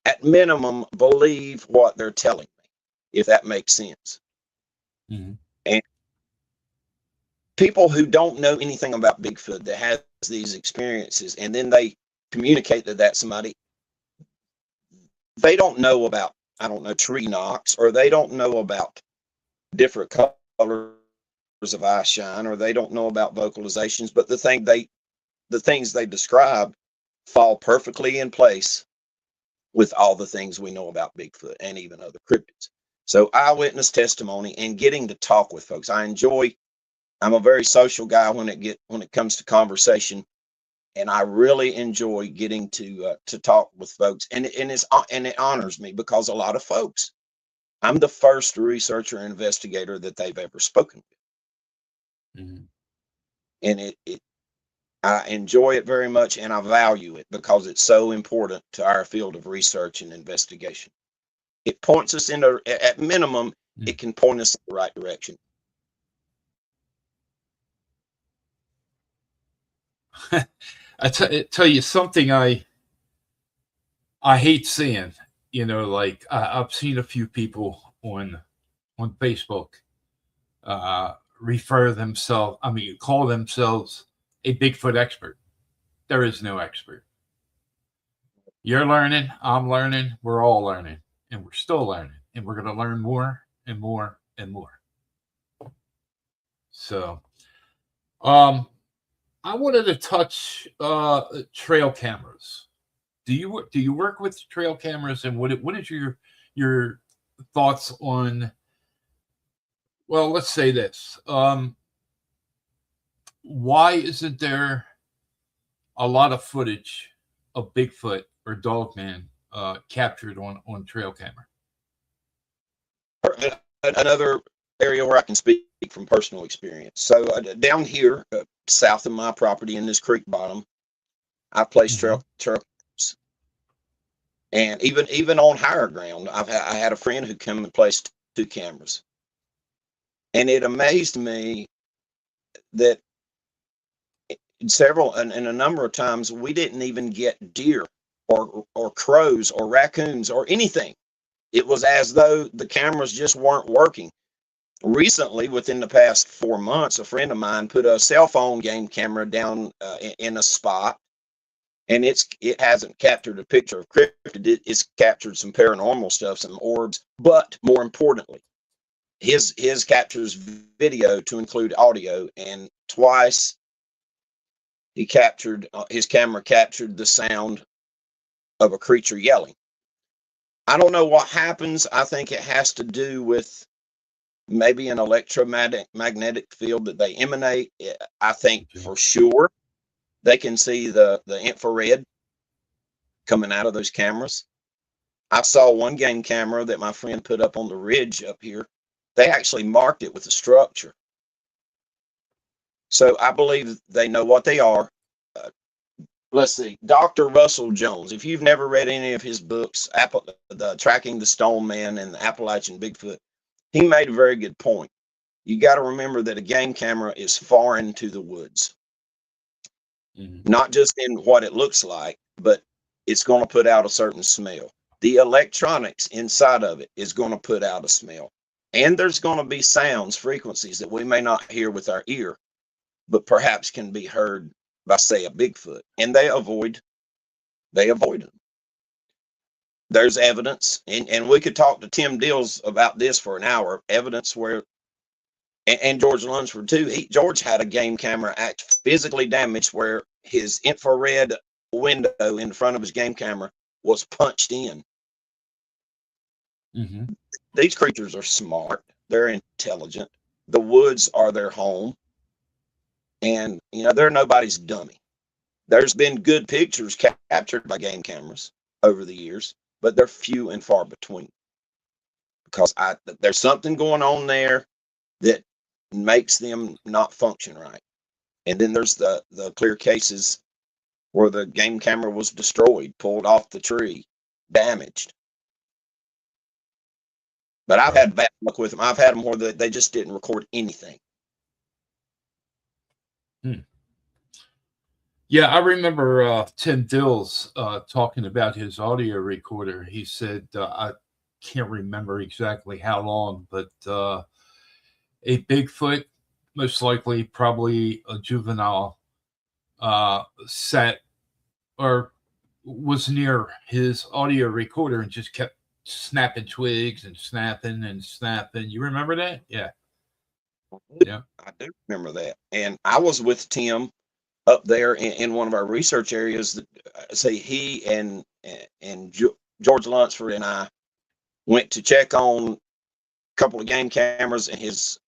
at minimum, believe what they're telling me, if that makes sense. Mm-hmm. And people who don't know anything about Bigfoot that has these experiences, and then they communicate that somebody, they don't know about, tree knocks, or they don't know about different colors of eye shine, or they don't know about vocalizations, but the things they describe fall perfectly in place with all the things we know about Bigfoot and even other cryptids. So eyewitness testimony and getting to talk with folks. I'm a very social guy when it comes to conversation, and I really enjoy getting to talk with folks. And it honors me because a lot of folks, I'm the first researcher and investigator that they've ever spoken with. Mm-hmm. And I enjoy it very much, and I value it because it's so important to our field of research and investigation. It points us at minimum, it can point us in the right direction. I tell you something I hate seeing, like I've seen a few people on Facebook call themselves a Bigfoot expert. There is no expert. You're learning, I'm learning, we're all learning, and we're still learning, and we're going to learn more and more and more. So, I wanted to touch trail cameras. Do you work with trail cameras, and what is your thoughts on? Well, let's say this. Why isn't there a lot of footage of Bigfoot or Dogman captured on trail camera? Another area where I can speak from personal experience. So down here, south of my property in this creek bottom, I placed trail cameras. And even on higher ground, I had a friend who came and placed 2 cameras. And it amazed me that a number of times we didn't even get deer or crows or raccoons or anything. It was as though the cameras just weren't working. Recently, within the past 4 months, a friend of mine put a cell phone game camera down in a spot, and it hasn't captured a picture of cryptid. It's captured some paranormal stuff, some orbs, but more importantly, his captures video to include audio, and twice his camera captured the sound of a creature yelling. I don't know what happens. I think it has to do with maybe an electromagnetic field that they emanate. I think for sure they can see the infrared coming out of those cameras. I saw one game camera that my friend put up on the ridge up here. They actually marked it with a structure. So I believe they know what they are. Let's see, Dr. Russell Jones. If you've never read any of his books, the Tracking the Stone Man and the Appalachian Bigfoot, he made a very good point. You got to remember that a game camera is foreign to the woods. Not just in what it looks like, but it's going to put out a certain smell. The electronics inside of it is going to put out a smell. And there's going to be sounds, frequencies that we may not hear with our ear, but perhaps can be heard by, say, a Bigfoot. And they avoid them. There's evidence, and we could talk to Tim Dills about this for an hour, evidence where, and George Lunsford too, George had a game camera act physically damaged where his infrared window in front of his game camera was punched in. These creatures are smart. They're intelligent. The woods are their home. And, they're nobody's dummy. There's been good pictures captured by game cameras over the years, but they're few and far between. Because there's something going on there that makes them not function right. And then there's the clear cases where the game camera was destroyed, pulled off the tree, damaged. But I've had bad luck with them. I've had them where they just didn't record anything. Yeah, I remember Tim Dills talking about his audio recorder. He said, I can't remember exactly how long, but a Bigfoot, most likely probably a juvenile, sat or was near his audio recorder and just kept snapping twigs and snapping and snapping. You remember that? Yeah. Yeah, I do remember that. And I was with Tim up there in one of our research areas. That, say he and George Lunsford and I went to check on a couple of game cameras and his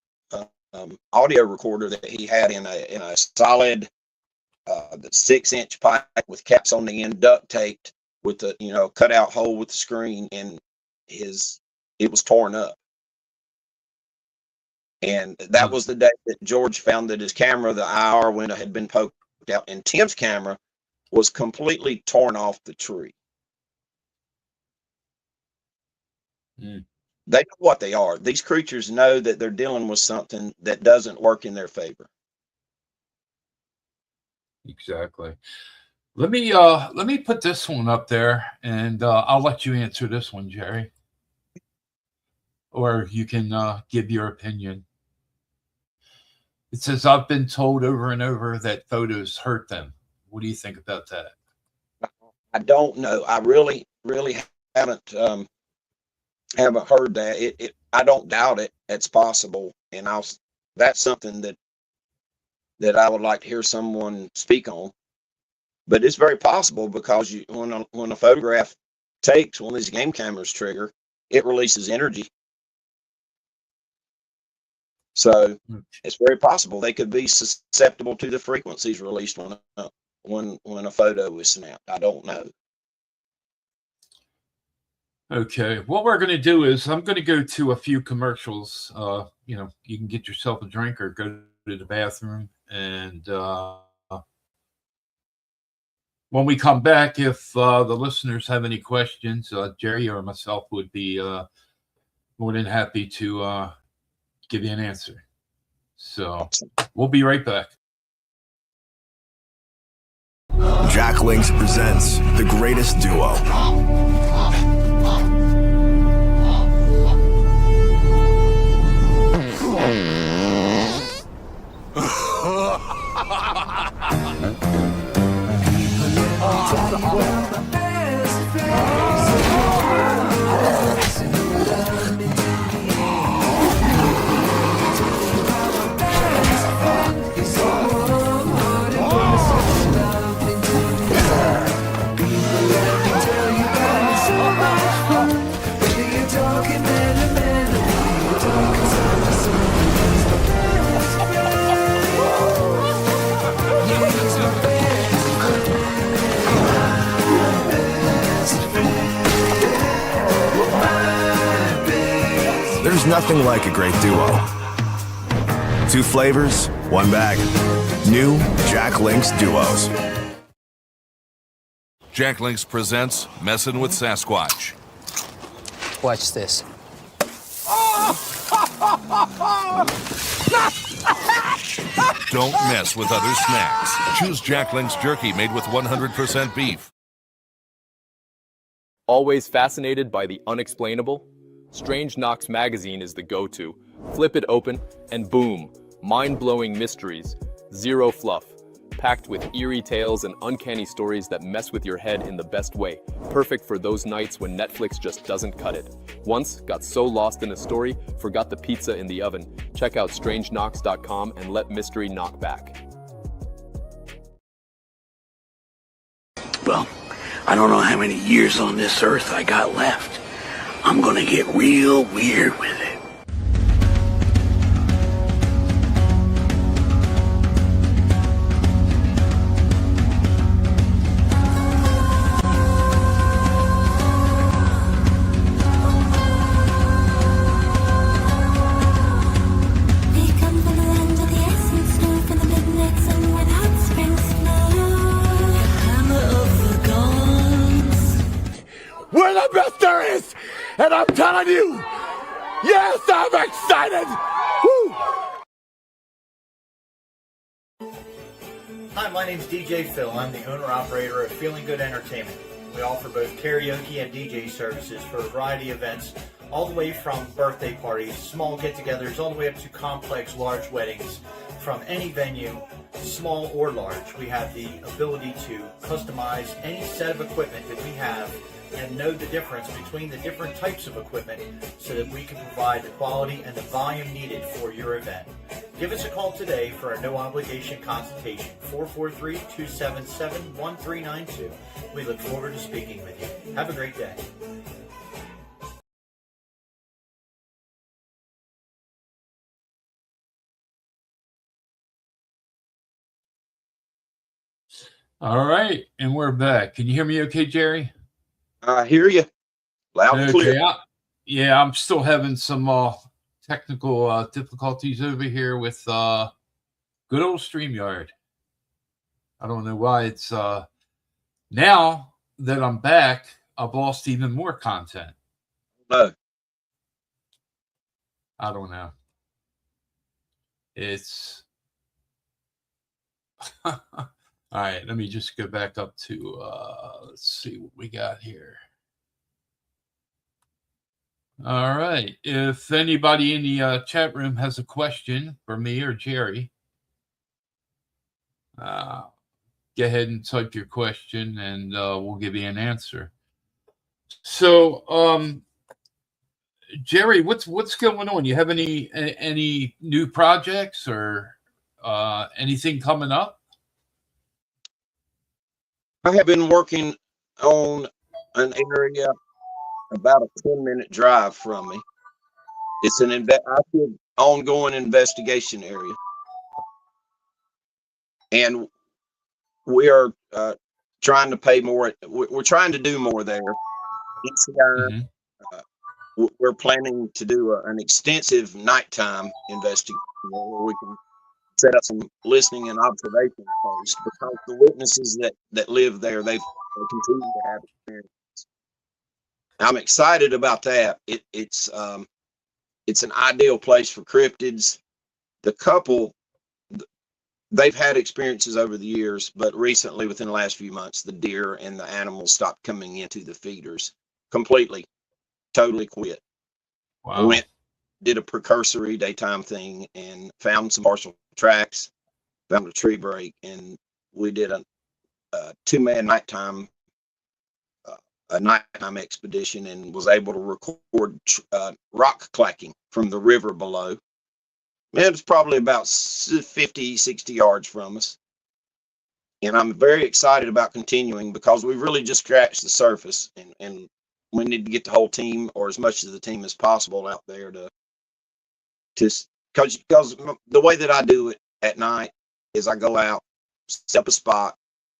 audio recorder that he had in a solid 6-inch pipe with caps on the end, duct taped with the cut out hole with the screen, and it was torn up. And that was the day that George found that his camera, the IR window, had been poked out, and Tim's camera was completely torn off the tree. They know what they are. These creatures know that they're dealing with something that doesn't work in their favor. Exactly. Let me put this one up there, and I'll let you answer this one, Jerry. Or you can give your opinion. It says, I've been told over and over that photos hurt them. What do you think about that? I don't know. I really, really haven't heard that. I don't doubt it. It's possible. And that's something that that I would like to hear someone speak on. But it's very possible because when a photograph takes, when these game cameras trigger, it releases energy. So it's very possible they could be susceptible to the frequencies released when a photo is snapped. I don't know. Okay, what we're going to do is I'm going to go to a few commercials. You can get yourself a drink or go to the bathroom. And when we come back, if the listeners have any questions, Jerry or myself would be more than happy to give you an answer. So we'll be right back. Jack Links presents the greatest duo. There's nothing like a great duo. 2 flavors, 1 bag. New Jack Links Duos. Jack Links presents Messin' with Sasquatch. Watch this. Don't mess with other snacks. Choose Jack Links jerky made with 100% beef. Always fascinated by the unexplainable? Strange Knocks magazine is the go-to. Flip it open, and boom, mind-blowing mysteries, zero fluff, packed with eerie tales and uncanny stories that mess with your head in the best way. Perfect for those nights when Netflix just doesn't cut it. Once got so lost in a story, forgot the pizza in the oven. Check out strangenocks.com and let mystery knock back. Well, I don't know how many years on this earth I got left. I'm gonna get real weird with it. We're the best there is! And I'm telling you, yes, I'm excited! Woo! Hi, my name's DJ Phil. I'm the owner-operator of Feeling Good Entertainment. We offer both karaoke and DJ services for a variety of events, all the way from birthday parties, small get-togethers, all the way up to complex, large weddings. From any venue, small or large, we have the ability to customize any set of equipment that we have and know the difference between the different types of equipment so that we can provide the quality and the volume needed for your event. Give us a call today for a no-obligation consultation, 443-277-1392. We look forward to speaking with you. Have a great day. All right, and we're back. Can you hear me okay, Jerry? I hear you loud and clear. I'm still having some technical difficulties over here with good old StreamYard. I don't know why it's now that I'm back, I've lost even more content. No. I don't know. It's all right, let me just go back up to, let's see what we got here. All right. If anybody in the chat room has a question for me or Jerry, go ahead and type your question and we'll give you an answer. So, Jerry, what's going on? You have any new projects or Anything coming up? I have been working on an area about a 10-minute drive from me. It's an ongoing investigation area. And we are trying to pay more. We're trying to do more there. NCI, we're planning to do an extensive nighttime investigation where we can set up some listening and observation posts, because the witnesses that live there, they continue to have experience. I'm excited about that. It's an ideal place for cryptids. The couple, they've had experiences over the years, but recently, within the last few months, the deer and the animals stopped coming into the feeders completely, totally quit. Wow. Did a precursory daytime thing and found some partial tracks, found a tree break, and we did a two-man nighttime expedition, and was able to record rock clacking from the river below. It was probably about 50, 60 yards from us. And I'm very excited about continuing, because we've really just scratched the surface, and we need to get the whole team, or as much of the team as possible, out there to because the way that I do it at night is I go out, set up a spot,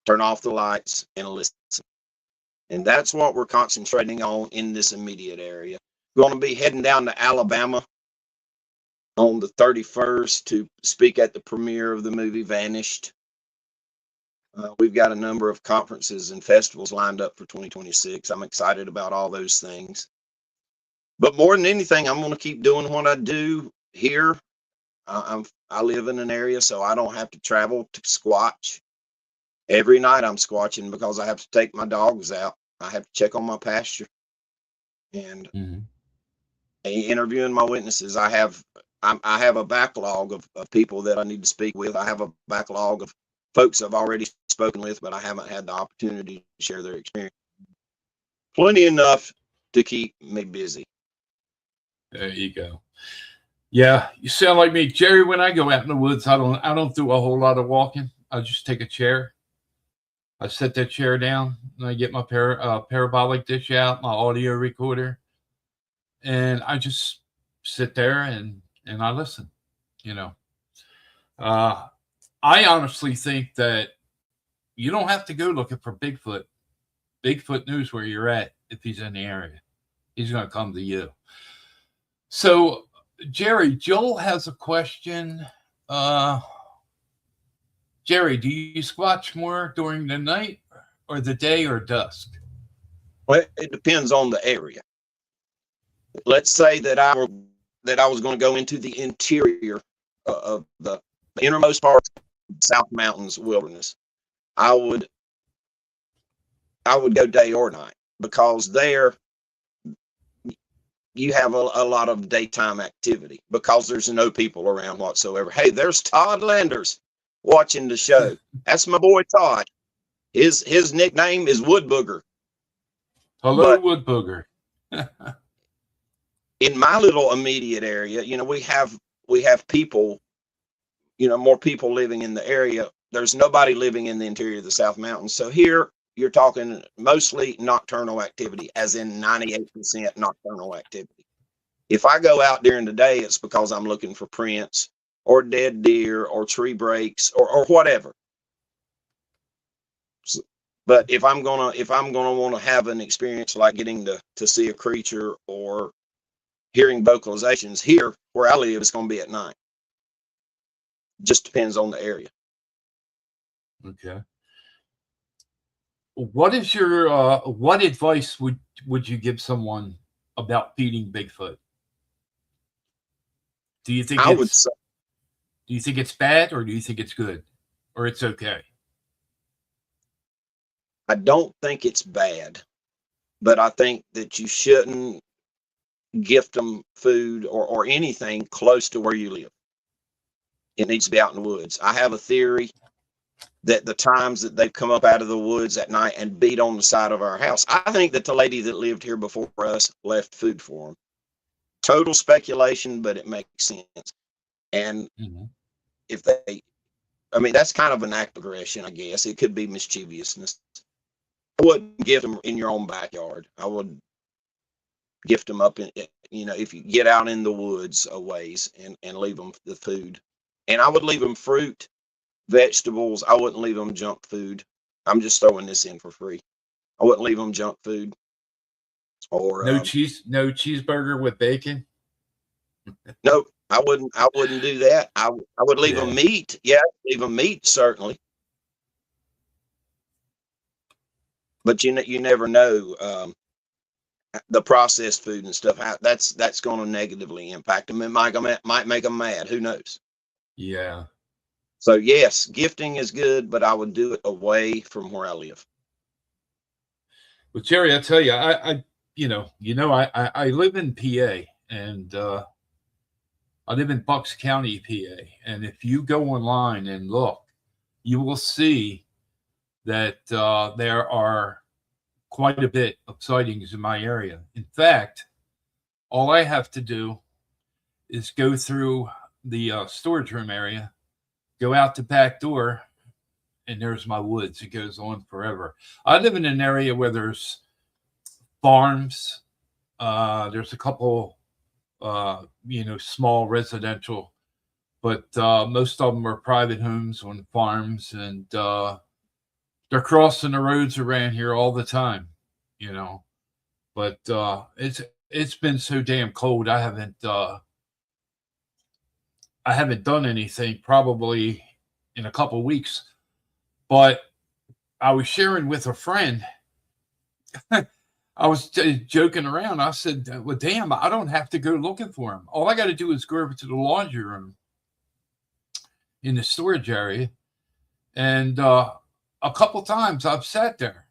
turn off the lights, and listen. And that's what we're concentrating on in this immediate area. We're going to be heading down to Alabama on the 31st to speak at the premiere of the movie Vanished. We've got a number of conferences and festivals lined up for 2026. I'm excited about all those things. But more than anything, I'm going to keep doing what I do here. I live in an area, so I don't have to travel to squatch. Every night I'm squatching because I have to take my dogs out. I have to check on my pasture, and interviewing my witnesses. I have a backlog of people that I need to speak with. I have a backlog of folks I've already spoken with, but I haven't had the opportunity to share their experience. Plenty enough to keep me busy. There you go. Yeah, you sound like me, Jerry. When I go out in the woods, I don't do a whole lot of walking. I just take a chair. I set that chair down, and I get my parabolic dish out, my audio recorder, and I just sit there and I listen. I honestly think that you don't have to go looking for Bigfoot. Bigfoot knows where you're at if he's in the area. He's going to come to you. So, Jerry, Joel has a question. Jerry, do you squatch more during the night or the day or dusk? Well, it depends on the area. Let's say that I was going to go into the interior of the innermost part of the South Mountains wilderness. I would go day or night, because there you have a lot of daytime activity, because there's no people around whatsoever. Hey, there's Todd Landers watching the show. That's my boy Todd. His nickname is Wood Booger. Hello, Wood Booger. In my little immediate area, we have people, more people living in the area. There's nobody living in the interior of the South Mountains. So here you're talking mostly nocturnal activity, as in 98% nocturnal activity. If I go out during the day, it's because I'm looking for prints or dead deer or tree breaks or whatever. But if I'm gonna want to have an experience like getting to see a creature or hearing vocalizations, here where I live, it's going to be at night. Just depends on the area. Okay. What is your what advice would you give someone about feeding Bigfoot? Do you think do you think it's bad, or do you think it's good, or it's okay? I don't think it's bad, but I think that you shouldn't gift them food or anything close to where you live. It needs to be out in the woods. I have a theory that the times that they've come up out of the woods at night and beat on the side of our house, I think that the lady that lived here before us left food for them. Total speculation, but it makes sense. And if I mean, that's kind of an act of aggression, I guess. It could be mischievousness. I wouldn't gift them in your own backyard. I would gift them up in, if you get out in the woods a ways and leave them the food. And I would leave them fruit, vegetables. I wouldn't leave them junk food. I'm just throwing this in for free. I wouldn't leave them junk food. Or no cheeseburger with bacon. No, I wouldn't do that. I would leave them meat. Yeah, leave them meat certainly. But you never know the processed food and stuff. How that's going to negatively impact them. It might make them mad. Who knows? Yeah. So yes, gifting is good, but I would do it away from where I live. Well, Jerry, I tell you, I live in PA, and I live in Bucks County, PA. And if you go online and look, you will see that there are quite a bit of sightings in my area. In fact, all I have to do is go through the storage room area, go out the back door, and there's my woods. It goes on forever. I live in an area where there's farms. There's a couple, small residential, but most of them are private homes on farms, and they're crossing the roads around here all the time, But it's been so damn cold. I haven't done anything probably in a couple of weeks. But I was sharing with a friend. I was joking around. I said, well, damn, I don't have to go looking for him. All I got to do is go over to the laundry room in the storage area. And a couple times I've sat there,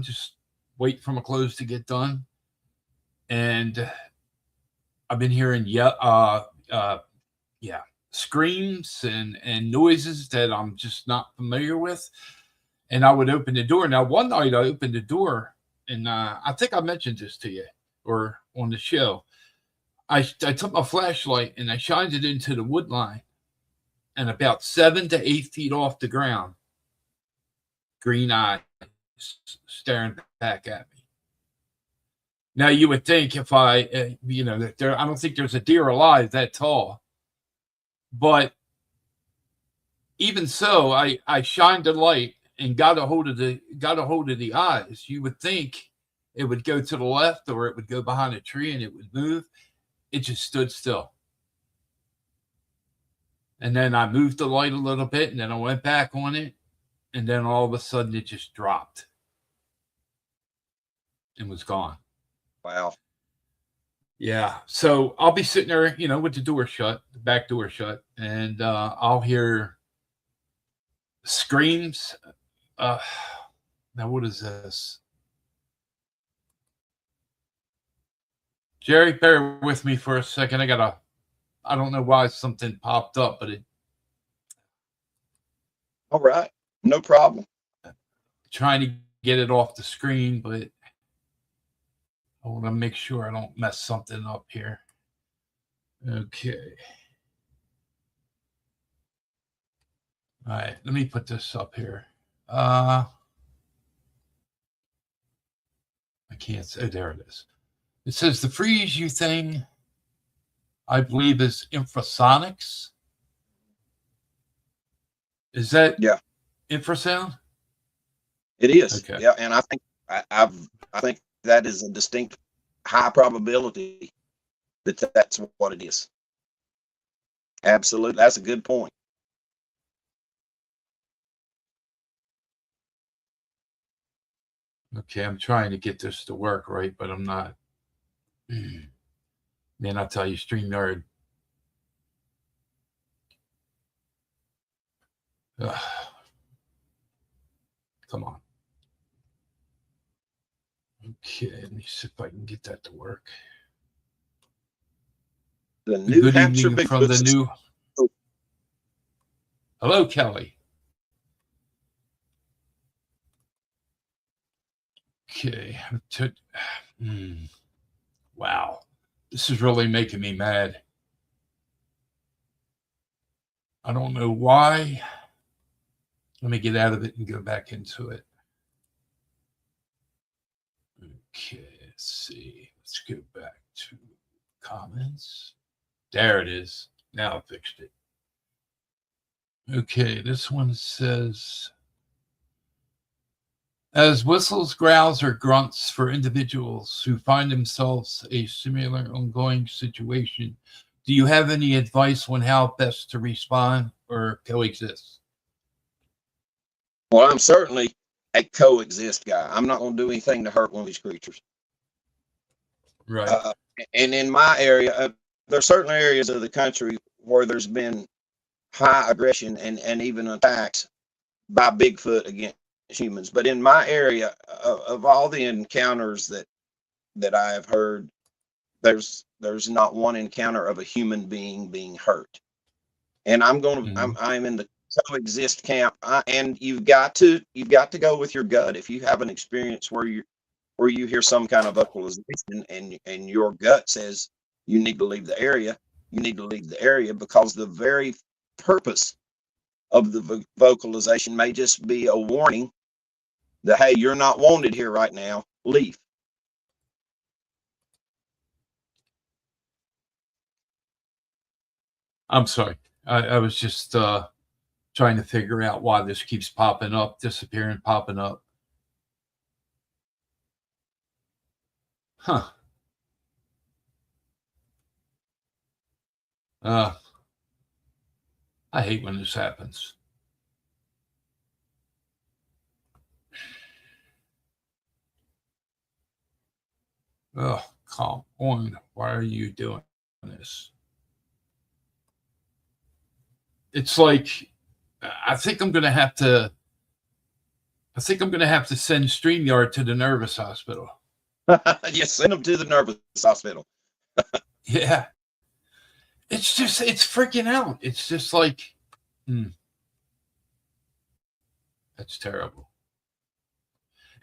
just wait for my clothes to get done. And I've been hearing, screams and noises that I'm just not familiar with. And I would open the door. Now, one night I opened the door, and I think I mentioned this to you or on the show. I took my flashlight and I shined it into the wood line, and about 7 to 8 feet off the ground, green eyes staring back at me. Now, you would think if I don't think there's a deer alive that tall. But even so, I shined the light and got a hold of the eyes. You would think it would go to the left or it would go behind a tree and it would move. It just stood still. And then I moved the light a little bit, and then I went back on it, and then all of a sudden it just dropped and was gone. Wow. Yeah. So I'll be sitting there, with the door shut, the back door shut, and I'll hear screams. Now, what is this? Jerry, bear with me for a second. I don't know why something popped up, but All right. No problem. Trying to get it off the screen, but I want to make sure I don't mess something up here. Okay. All right, let me put this up here. I can't say. There it is. It says the freeze you thing, I believe, is infrasonics. Is that infrasound? It is. Okay. Yeah, and I think I think that is a distinct high probability that that's what it is. Absolutely. That's a good point. Okay, I'm trying to get this to work right, but I'm not. Man, I'll tell you, StreamYard. Come on. Okay, let me see if I can get that to work. The New Good Hampshire evening from the Bigfoot. new. Hello, Kelly. Okay. Wow. This is really making me mad. I don't know why. Let me get out of it and go back into it. Okay, let's see. Let's go back to comments. There it is. Now I fixed it. Okay, this one says, as whistles, growls, or grunts for individuals who find themselves a similar ongoing situation, do you have any advice on how best to respond or coexist? Well, I'm certainly a coexist guy. I'm not going to do anything to hurt one of these creatures. Right. And in my area, there are certain areas of the country where there's been high aggression and even attacks by Bigfoot against humans. But in my area, of all the encounters that I have heard, there's not one encounter of a human being hurt. And I'm in the coexist camp. And you've got to go with your gut. If you have an experience where you hear some kind of vocalization and your gut says you need to leave the area, you need to leave the area, because the very purpose of the vocalization may just be a warning that, hey, you're not wanted here right now, leave. I'm sorry. I was just trying to figure out why this keeps popping up, disappearing, popping up. Huh. I hate when this happens. Oh, come on. Why are you doing this? It's like, I think I'm going to have to send StreamYard to the nervous hospital. Yes, send them to the nervous hospital. Yeah. It's freaking out. It's just like, that's terrible.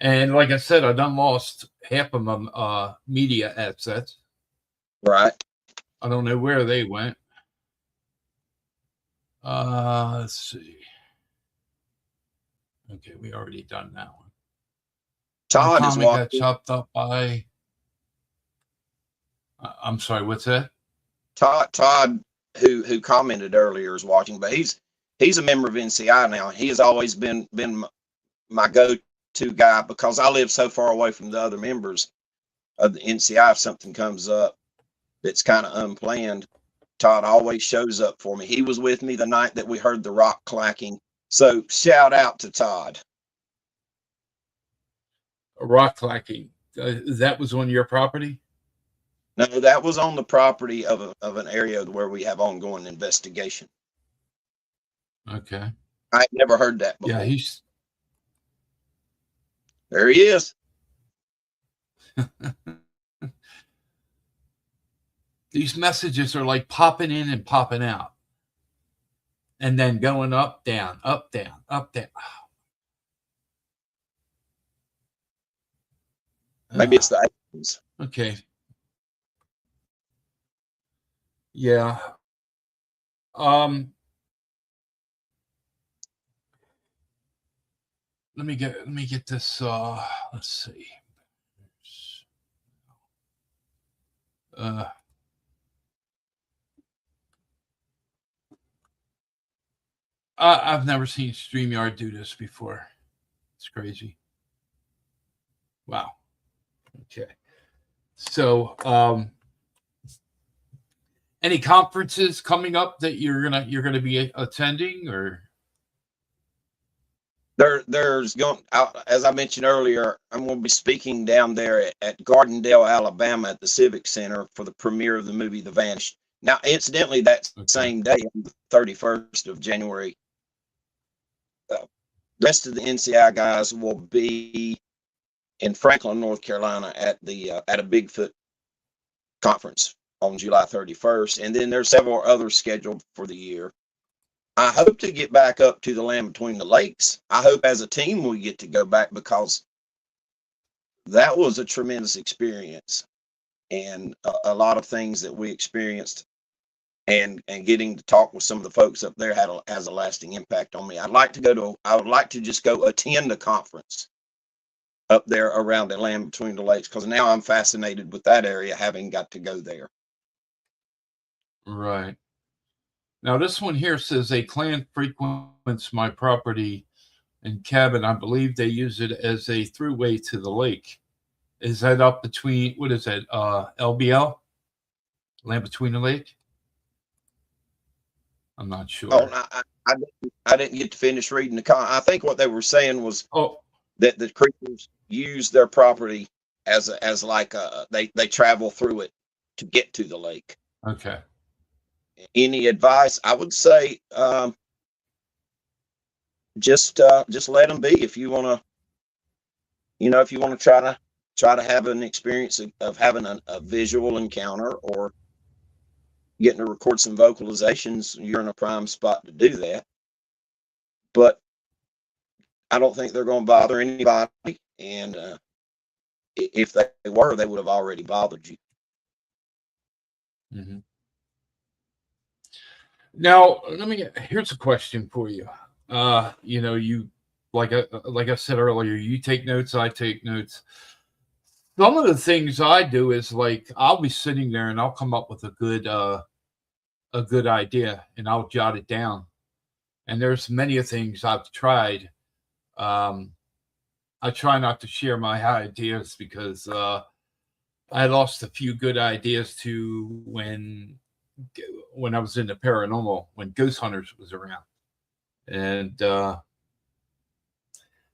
And like I said, I done lost half of my media assets. Right. I don't know where they went. Let's see. Okay, we already done that one. Todd is got chopped up by. I'm sorry. What's that? Todd, who commented earlier, is watching, but he's a member of NCI now. He has always been my go-to guy, because I live so far away from the other members of the NCI. If something comes up that's kind of unplanned, Todd always shows up for me. He was with me the night that we heard the rock clacking. So shout out to Todd. Rock clacking. That was on your property? No, that was on the property of an area where we have ongoing investigation. Okay. I never heard that before. Yeah, there he is. These messages are like popping in and popping out, and then going up, down, up, down, up, down. Maybe it's the aliens. Okay. Yeah. Let me get this. Let's see. I've never seen StreamYard do this before. It's crazy. Wow. Okay. So, any conferences coming up that you're gonna be attending, or? There's going, as I mentioned earlier, I'm going to be speaking down there at Gardendale, Alabama, at the Civic Center for the premiere of the movie The Vanished. Now, incidentally, that same day, on the 31st of January, the rest of the NCI guys will be in Franklin, North Carolina, at a Bigfoot conference on July 31st, and then there's several others scheduled for the year. I hope to get back up to the Land Between the Lakes. I hope as a team we get to go back, because that was a tremendous experience, and a lot of things that we experienced and getting to talk with some of the folks up there has a lasting impact on me. I would like to just go attend a conference up there around the land between the lakes, because now I'm fascinated with that area, having got to go there. Right. Now, this one here says a clan frequents my property and cabin. I believe they use it as a throughway to the lake. Is that up between, what is that, LBL? Land Between the Lake? I'm not sure. Oh, I didn't get to finish reading I think what they were saying was that the creatures use their property as like they travel through it to get to the lake. Okay. Any advice? I would say just let them be. If you want to, try to have an experience of having a visual encounter or getting to record some vocalizations, you're in a prime spot to do that. But I don't think they're going to bother anybody. And if they were, they would have already bothered you. Mm-hmm. Now, here's a question for you. You, like I said earlier, you take notes, I take notes. Some of the things I do is, like, I'll be sitting there and I'll come up with a good idea and I'll jot it down. And there's many things I've tried. I try not to share my ideas because I lost a few good ideas to when I was in the paranormal, when Ghost Hunters was around, and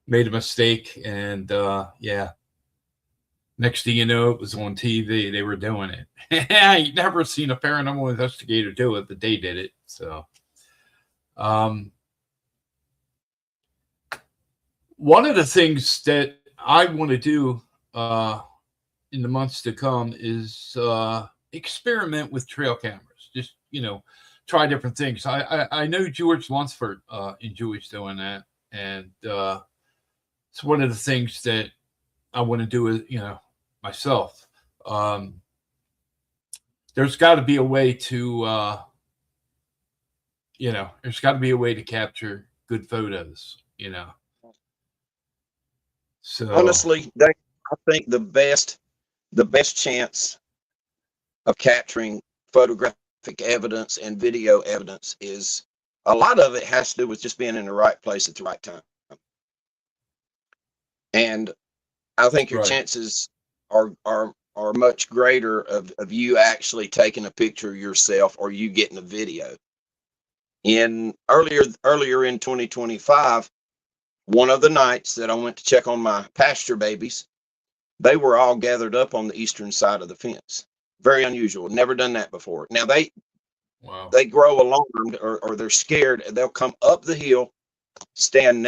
made a mistake. And next thing you know, it was on TV. They were doing it. I ain't never seen a paranormal investigator do it, but they did it. So, one of the things that I want to do in the months to come is experiment with trail cameras. Just, try different things. I know George Lunsford enjoys doing that. And it's one of the things that I want to do, myself. There's got to be a way to, there's got to be a way to capture good photos, So Honestly, I think the best chance of capturing photographic evidence and video evidence is, a lot of it has to do with just being in the right place at the right time. And I think your chances are much greater of you actually taking a picture yourself or you getting a video. Earlier in 2025, one of the nights that I went to check on my pasture babies, they were all gathered up on the eastern side of the fence. Very unusual. Never done that before. Now they grow alarmed or they're scared. They'll come up the hill, stand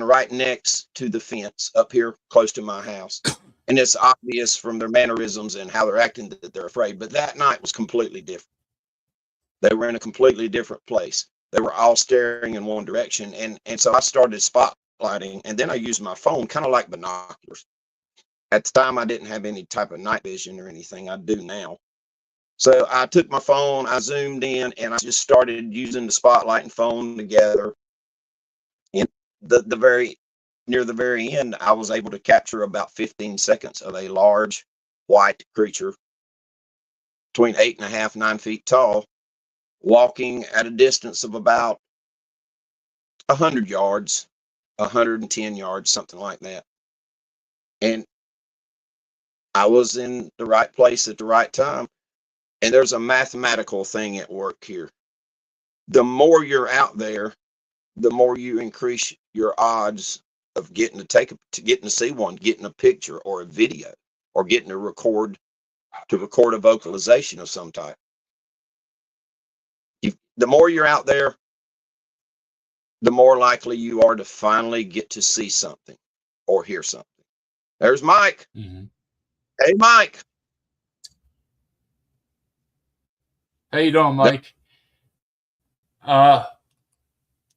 right next to the fence up here close to my house. And it's obvious from their mannerisms and how they're acting that they're afraid. But that night was completely different. They were in a completely different place. They were all staring in one direction. And so I started spotlighting, and then I used my phone kind of like binoculars. At the time, I didn't have any type of night vision or anything. I do now. So I took my phone, I zoomed in, and I just started using the spotlight and phone together. And near the very end, I was able to capture about 15 seconds of a large white creature between 8.5 and 9 feet tall, walking at a distance of about 100 yards, 110 yards, something like that. And I was in the right place at the right time. And there's a mathematical thing at work here. The more you're out there, the more you increase your odds of getting to see one, getting a picture or a video, or getting to record a vocalization of some type. The more you're out there, the more likely you are to finally get to see something or hear something. There's Mike. Mm-hmm. Hey, Mike. How you doing, Mike?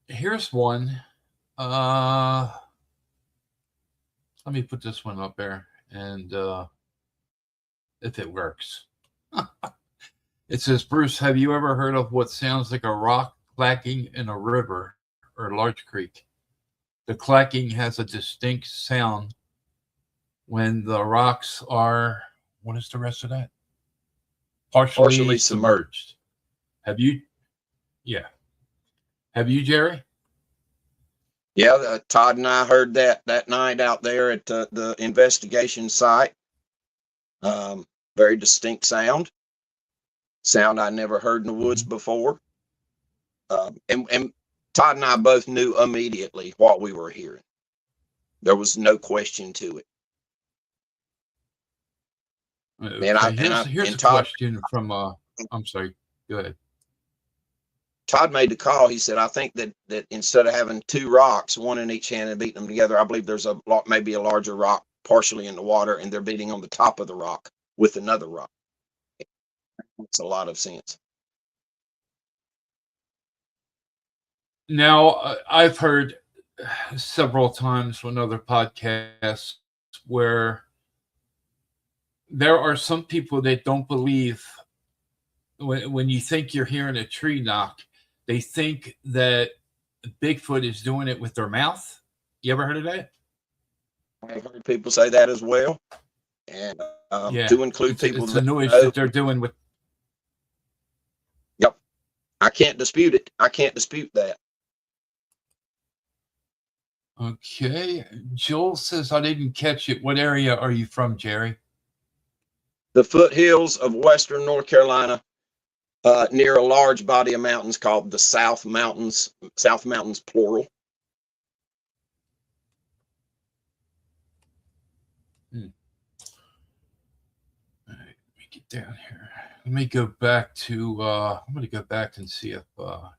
Here's one. Let me put this one up there, and if it works. It says, Bruce, have you ever heard of what sounds like a rock clacking in a river or large creek? The clacking has a distinct sound when the rocks are, what is the rest of that? Partially submerged. Have you? Yeah. Have you, Jerry? Yeah, Todd and I heard that night out there at the investigation site. Very distinct sound I never heard in the woods before. And Todd and I both knew immediately what we were hearing. There was no question to it. Okay. Here's a Todd, question from, I'm sorry, go ahead. Todd made the call. He said, I think that instead of having two rocks, one in each hand and beating them together, I believe there's maybe a larger rock partially in the water, and they're beating on the top of the rock with another rock. Makes a lot of sense. Now, I've heard several times on other podcasts where there are some people that don't believe when you think you're hearing a tree knock, they think that Bigfoot is doing it with their mouth. You ever heard of that? I've heard people say that as well. And to include people it's the noise that they're doing with. Yep. I can't dispute it. I can't dispute that. Okay. Joel says, I didn't catch it. What area are you from, Jerry? The foothills of western North Carolina, near a large body of mountains called the South Mountains plural. All right, let me get down here. Let me go back to, I'm going to go back and see if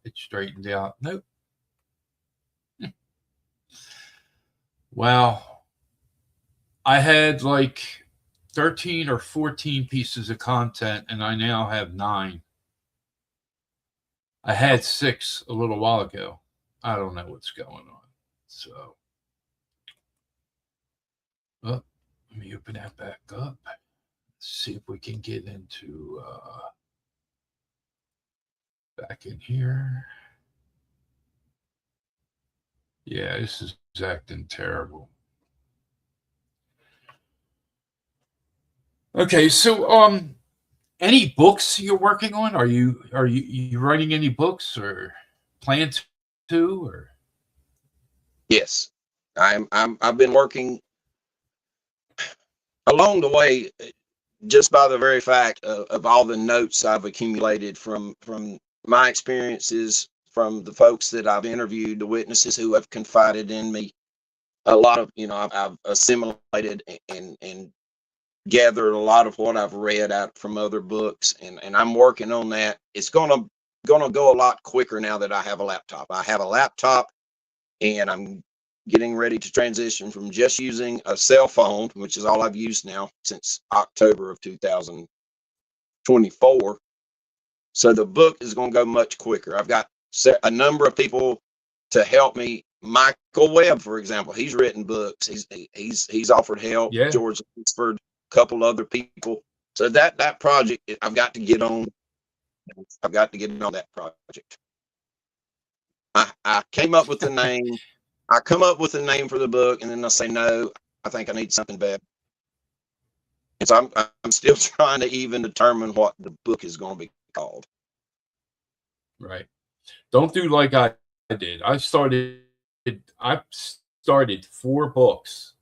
it's straightened out. Nope. Wow. I had like 13 or 14 pieces of content, and I now have 9. I had 6 a little while ago. I don't know what's going on. So, let me open that back up. See if we can get into back in here. Yeah, this is acting terrible. Okay, so any books you're working on? Are you writing any books or plan to or? Yes. I've been working along the way, just by the very fact of all the notes I've accumulated from my experiences, from the folks that I've interviewed, the witnesses who have confided in me. A lot of, I've assimilated and gathered a lot of what I've read out from other books, and I'm working on that. It's gonna go a lot quicker now that I have a laptop. I have a laptop, and I'm getting ready to transition from just using a cell phone, which is all I've used now since October of 2024. So the book is going to go much quicker. I've got a number of people to help me. Michael Webb, for example, he's written books. He's offered help. Yeah. George Lunsford, a couple other people. So that project, I've got to get on. I've got to get on that project. I came up with the name. I come up with a name for the book, and then I say, no, I think I need something better. And so I'm still trying to even determine what the book is going to be called. Right. Don't do like I did. I started 4 books,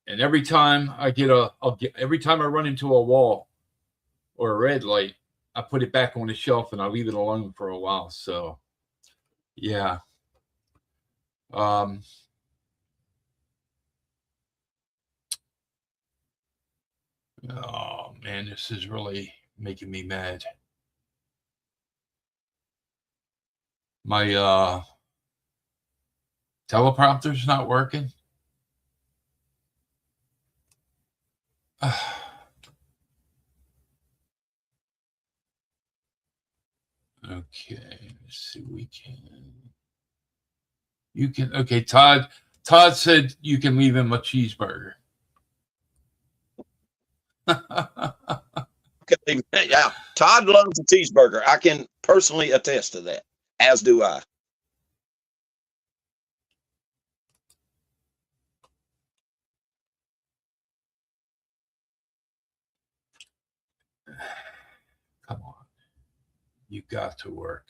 and every time I every time I run into a wall or a red light, I put it back on the shelf and I leave it alone for a while. So, yeah. Oh man, this is really making me mad. My teleprompter's not working. Okay, let's see. You can. Okay, Todd said you can leave him a cheeseburger. Yeah, Todd loves a cheeseburger. I can personally attest to that, as do I. Come on. You got to work.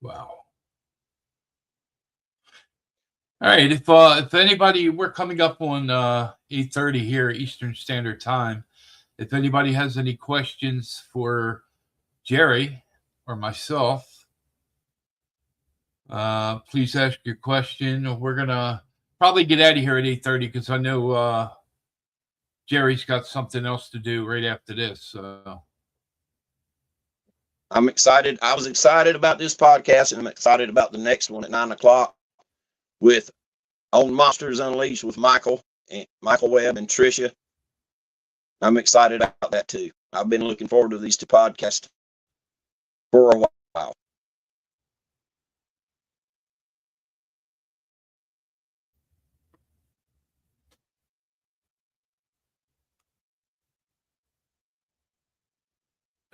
Wow. All right. If anybody, we're coming up on 8:30 here Eastern Standard Time. If anybody has any questions for Jerry or myself, please ask your question. We're gonna probably get out of here at 8:30 because I know Jerry's got something else to do right after this. So. I'm excited. I was excited about this podcast, and I'm excited about the next one at 9:00 with on Monsters Unleashed with Michael Webb and Tricia. I'm excited about that too. I've been looking forward to these two podcasts for a while.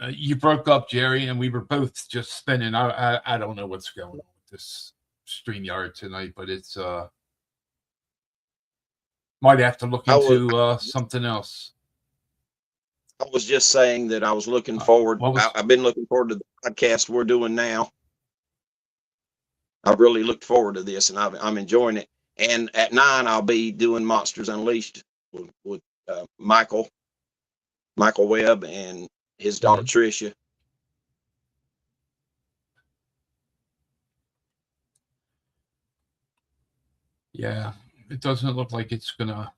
You broke up, Jerry, and we were both just spinning. I don't know what's going on with this StreamYard tonight, but it's might have to look into something else. I was just saying that I was looking forward. I've been looking forward to the podcast we're doing now. I've really looked forward to this, and I'm enjoying it. And at 9, I'll be doing Monsters Unleashed with Michael Webb and his daughter Tricia. Yeah, it doesn't look like it's gonna.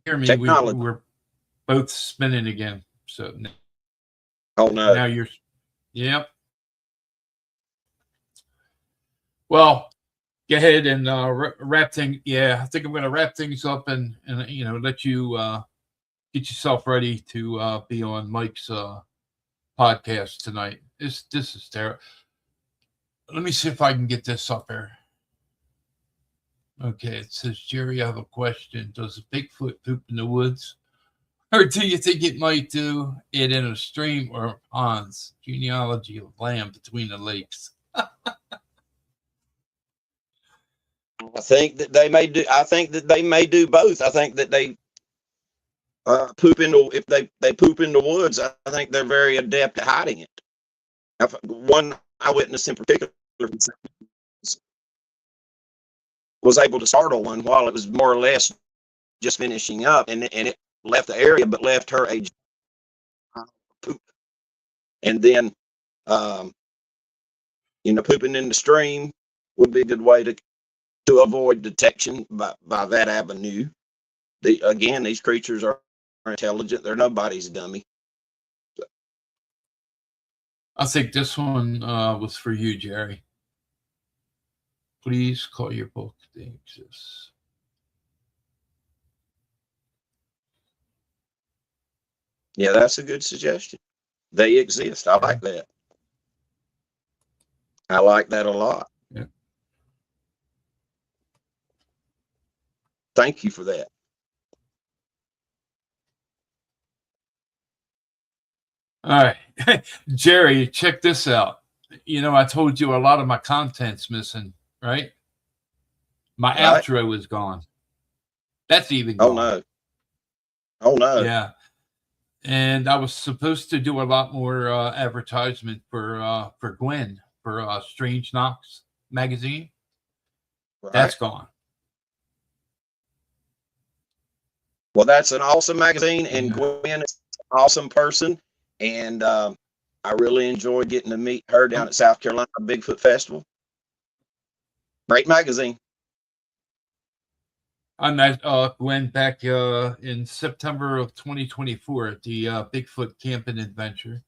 Hear me? We're both spinning again. So. Oh no! Now you're. Yep. Well, go ahead and wrap things. Yeah, I think I'm going to wrap things up and let you get yourself ready to be on Mike's podcast tonight. This is terrible. Let me see if I can get this up here. Okay, it says, Jerry, I have a question. Does a Bigfoot poop in the woods? Or do you think it might do it in a stream or ponds? Genealogy of land between the lakes. I think that they may do. I think that they may do both. I think that they poop into if they poop in the woods. I think they're very adept at hiding it. One eyewitness in particular was able to startle one while it was more or less just finishing up, and it left the area, but left her a poop. And then, pooping in the stream would be a good way to avoid detection by that avenue. Again, these creatures are intelligent. They're nobody's dummy. So. I think this one was for you, Jerry. Please call your book. They exist. Yeah, that's a good suggestion. They exist. I like that. I like that a lot. Yeah. Thank you for that. All right. Jerry, check this out. I told you a lot of my content's missing, right? My outro is gone. That's even gone. Oh, no. Oh, no. Yeah. And I was supposed to do a lot more advertisement for Gwen, for Strange Knocks magazine. Right. That's gone. Well, that's an awesome magazine, and Gwen is an awesome person. And I really enjoyed getting to meet her down at South Carolina Bigfoot Festival. Great magazine. I met Gwen back in September of 2024 at the Bigfoot Camping Adventure.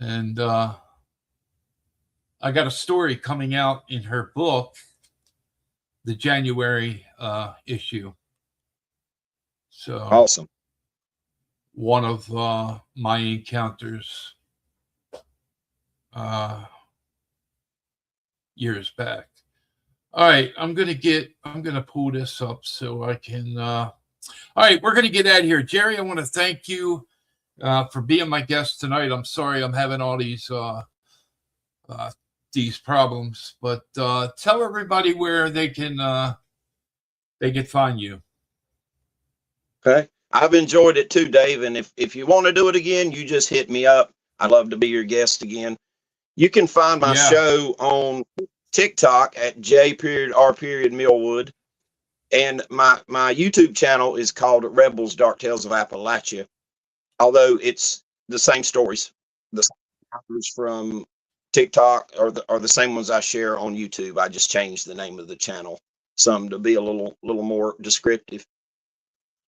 And I got a story coming out in her book, the January issue. So Awesome. one of my encounters years back. All right, I'm gonna pull this up so I can. All right, we're gonna get out of here, Jerry. I want to thank you for being my guest tonight. I'm sorry I'm having all these problems, but tell everybody where they can find you. Okay. I've enjoyed it too, Dave. And if you want to do it again, you just hit me up. I'd love to be your guest again. You can find my show on TikTok at J.R. Millwood. And my YouTube channel is called Rebels Dark Tales of Appalachia. Although it's the same stories. The stories from TikTok are the same ones I share on YouTube. I just changed the name of the channel some to be a little more descriptive.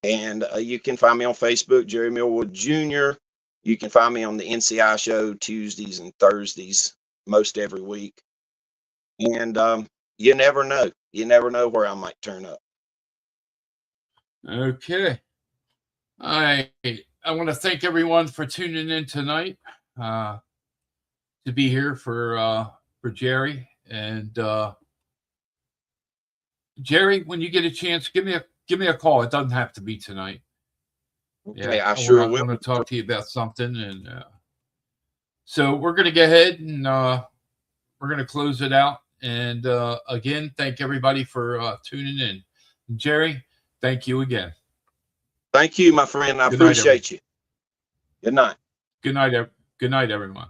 And you can find me on Facebook, Jerry Millwood Jr. You can find me on the NCI show Tuesdays and Thursdays most every week. And you never know. You never know where I might turn up. Okay. I want to thank everyone for tuning in tonight to be here for Jerry. And Jerry, when you get a chance, give me a call. It doesn't have to be tonight. Okay, I sure will. I want to talk to you about something. And so we're going to go ahead and we're going to close it out. And again, thank everybody for tuning in. Jerry, thank you again. Thank you, my friend. I appreciate you. Good night. Good night, everyone.